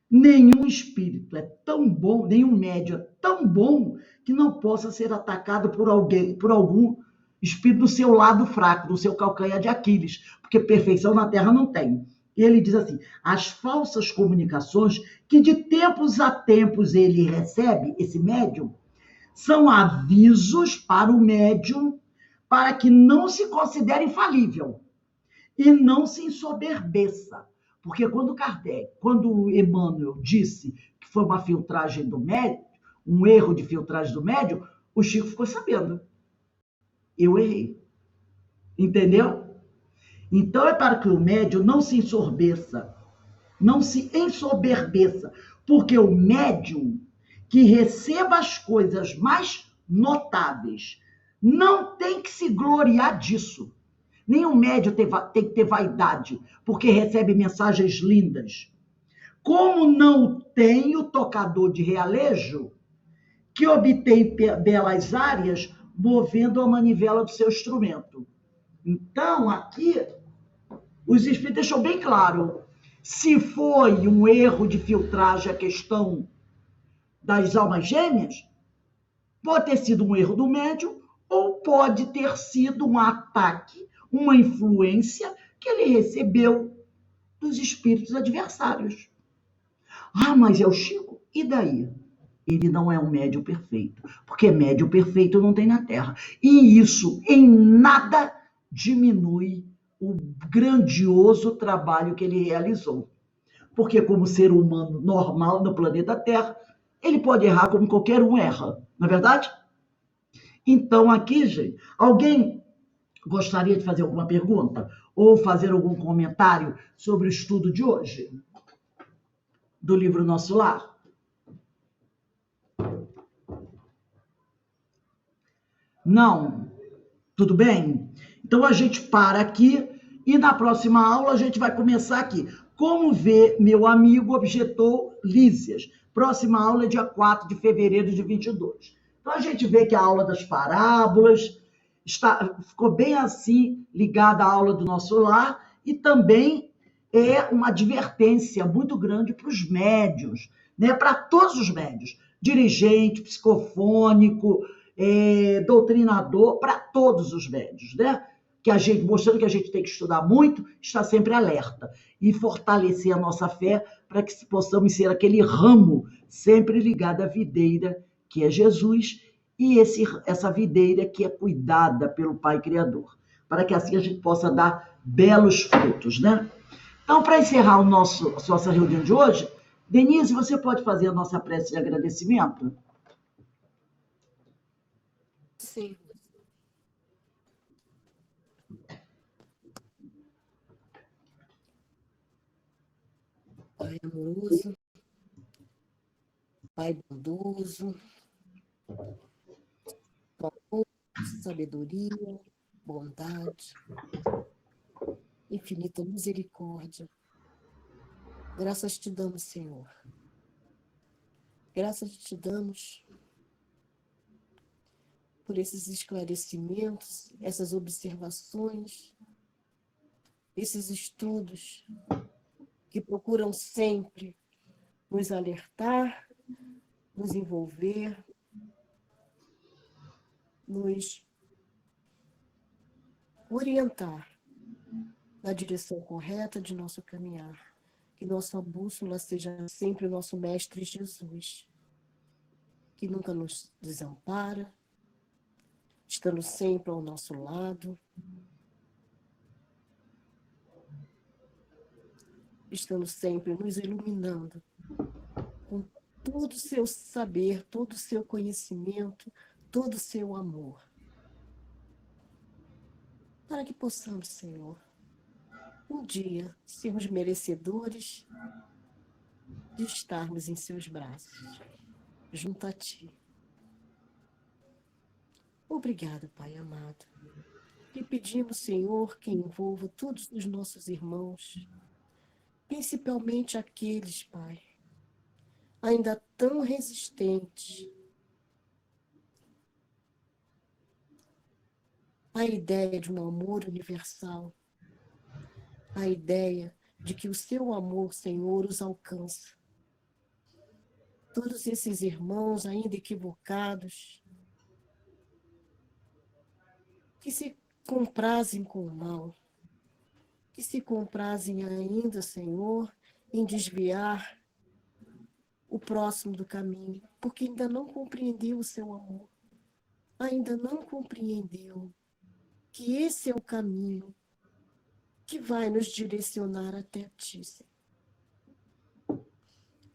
Nenhum espírito é tão bom, nenhum médium é tão bom que não possa ser atacado por alguém, por algum espírito do seu lado fraco, do seu calcanhar de Aquiles, porque perfeição na Terra não tem. E ele diz assim: as falsas comunicações que de tempos a tempos ele recebe, esse médium, são avisos para o médium para que não se considere infalível e não se ensoberbeça. Porque quando Emmanuel disse que foi uma filtragem do médium, um erro de filtragem do médium, o Chico ficou sabendo. Eu errei. Entendeu? Então é para que o médium não se ensoberbeça, porque o médium que receba as coisas mais notáveis não tem que se gloriar disso. Nenhum médium tem que ter vaidade, porque recebe mensagens lindas. Como não tem o tocador de realejo, que obtém belas áreas, movendo a manivela do seu instrumento. Então, aqui, os espíritos deixam bem claro, se foi um erro de filtragem a questão das almas gêmeas, pode ter sido um erro do médium, ou pode ter sido um ataque, uma influência que ele recebeu dos espíritos adversários. Ah, mas é o Chico? E daí? Ele não é um médium perfeito, porque médium perfeito não tem na Terra. E isso em nada diminui o grandioso trabalho que ele realizou. Porque como ser humano normal no planeta Terra, ele pode errar como qualquer um erra, não é verdade? Então aqui, gente, alguém gostaria de fazer alguma pergunta ou fazer algum comentário sobre o estudo de hoje do livro Nosso Lar? Não? Tudo bem? Então a gente para aqui e na próxima aula a gente vai começar aqui. Como vê, meu amigo objetou Lísias. Próxima aula é dia 4 de fevereiro de 22. Então a gente vê que a aula das parábolas ficou bem assim ligada à aula do Nosso Lar e também é uma advertência muito grande para os médiuns, né? Para todos os médiuns, dirigente, psicofônico, doutrinador, para todos os médiuns, né? Que a gente, mostrando que a gente tem que estudar muito, está sempre alerta e fortalecer a nossa fé para que possamos ser aquele ramo sempre ligado à videira que é Jesus e essa videira que é cuidada pelo Pai Criador, para que assim a gente possa dar belos frutos, né? Então, para encerrar a nossa reunião de hoje, Denise, você pode fazer a nossa prece de agradecimento? Sim. Pai amoroso, Pai bondoso, amor, sabedoria, bondade, infinita misericórdia. Graças te damos, Senhor. Graças te damos por esses esclarecimentos, essas observações, esses estudos que procuram sempre nos alertar, nos envolver, nos orientar na direção correta de nosso caminhar. Que nossa bússola seja sempre o nosso Mestre Jesus. que nunca nos desampara, estando sempre ao nosso lado, estando sempre nos iluminando com todo o seu saber, todo o seu conhecimento, todo o seu amor. Para que possamos, Senhor, um dia sermos merecedores de estarmos em seus braços, junto a Ti. Obrigada, Pai amado. E pedimos, Senhor, que envolva todos os nossos irmãos, principalmente aqueles, Pai, ainda tão resistentes à ideia de um amor universal, à ideia de que o seu amor, Senhor, os alcança. Todos esses irmãos ainda equivocados, que se comprazem com o mal, que se comprazem ainda, Senhor, em desviar o próximo do caminho, porque ainda não compreendeu o seu amor, ainda não compreendeu que esse é o caminho que vai nos direcionar até Ti, Senhor.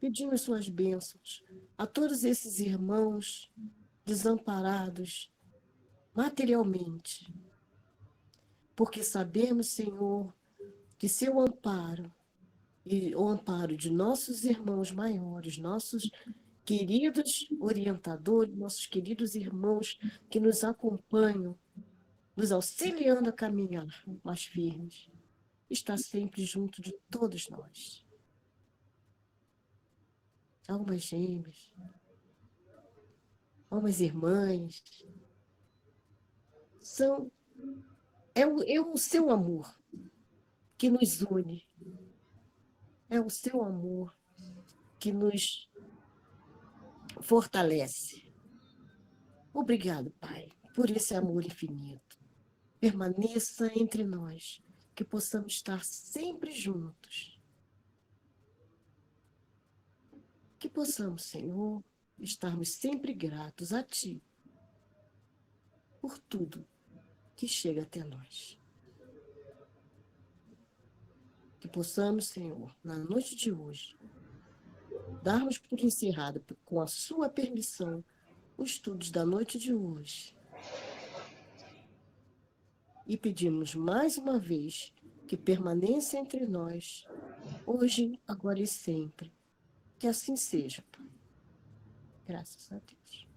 Pedimos suas bênçãos a todos esses irmãos desamparados materialmente, porque sabemos, Senhor, que seu amparo e o amparo de nossos irmãos maiores, nossos queridos orientadores, nossos queridos irmãos que nos acompanham, nos auxiliando a caminhar mais firmes, está sempre junto de todos nós. Almas gêmeas, almas irmãs, é o seu amor que nos une, é o seu amor que nos fortalece. Obrigado, Pai, por esse amor infinito. Permaneça entre nós, que possamos estar sempre juntos. Que possamos, Senhor, estarmos sempre gratos a Ti por tudo que chega até nós. Que possamos, Senhor, na noite de hoje, darmos por encerrado, com a Sua permissão, os estudos da noite de hoje. E pedimos mais uma vez que permaneça entre nós, hoje, agora e sempre. Que assim seja, Pai. Graças a Deus.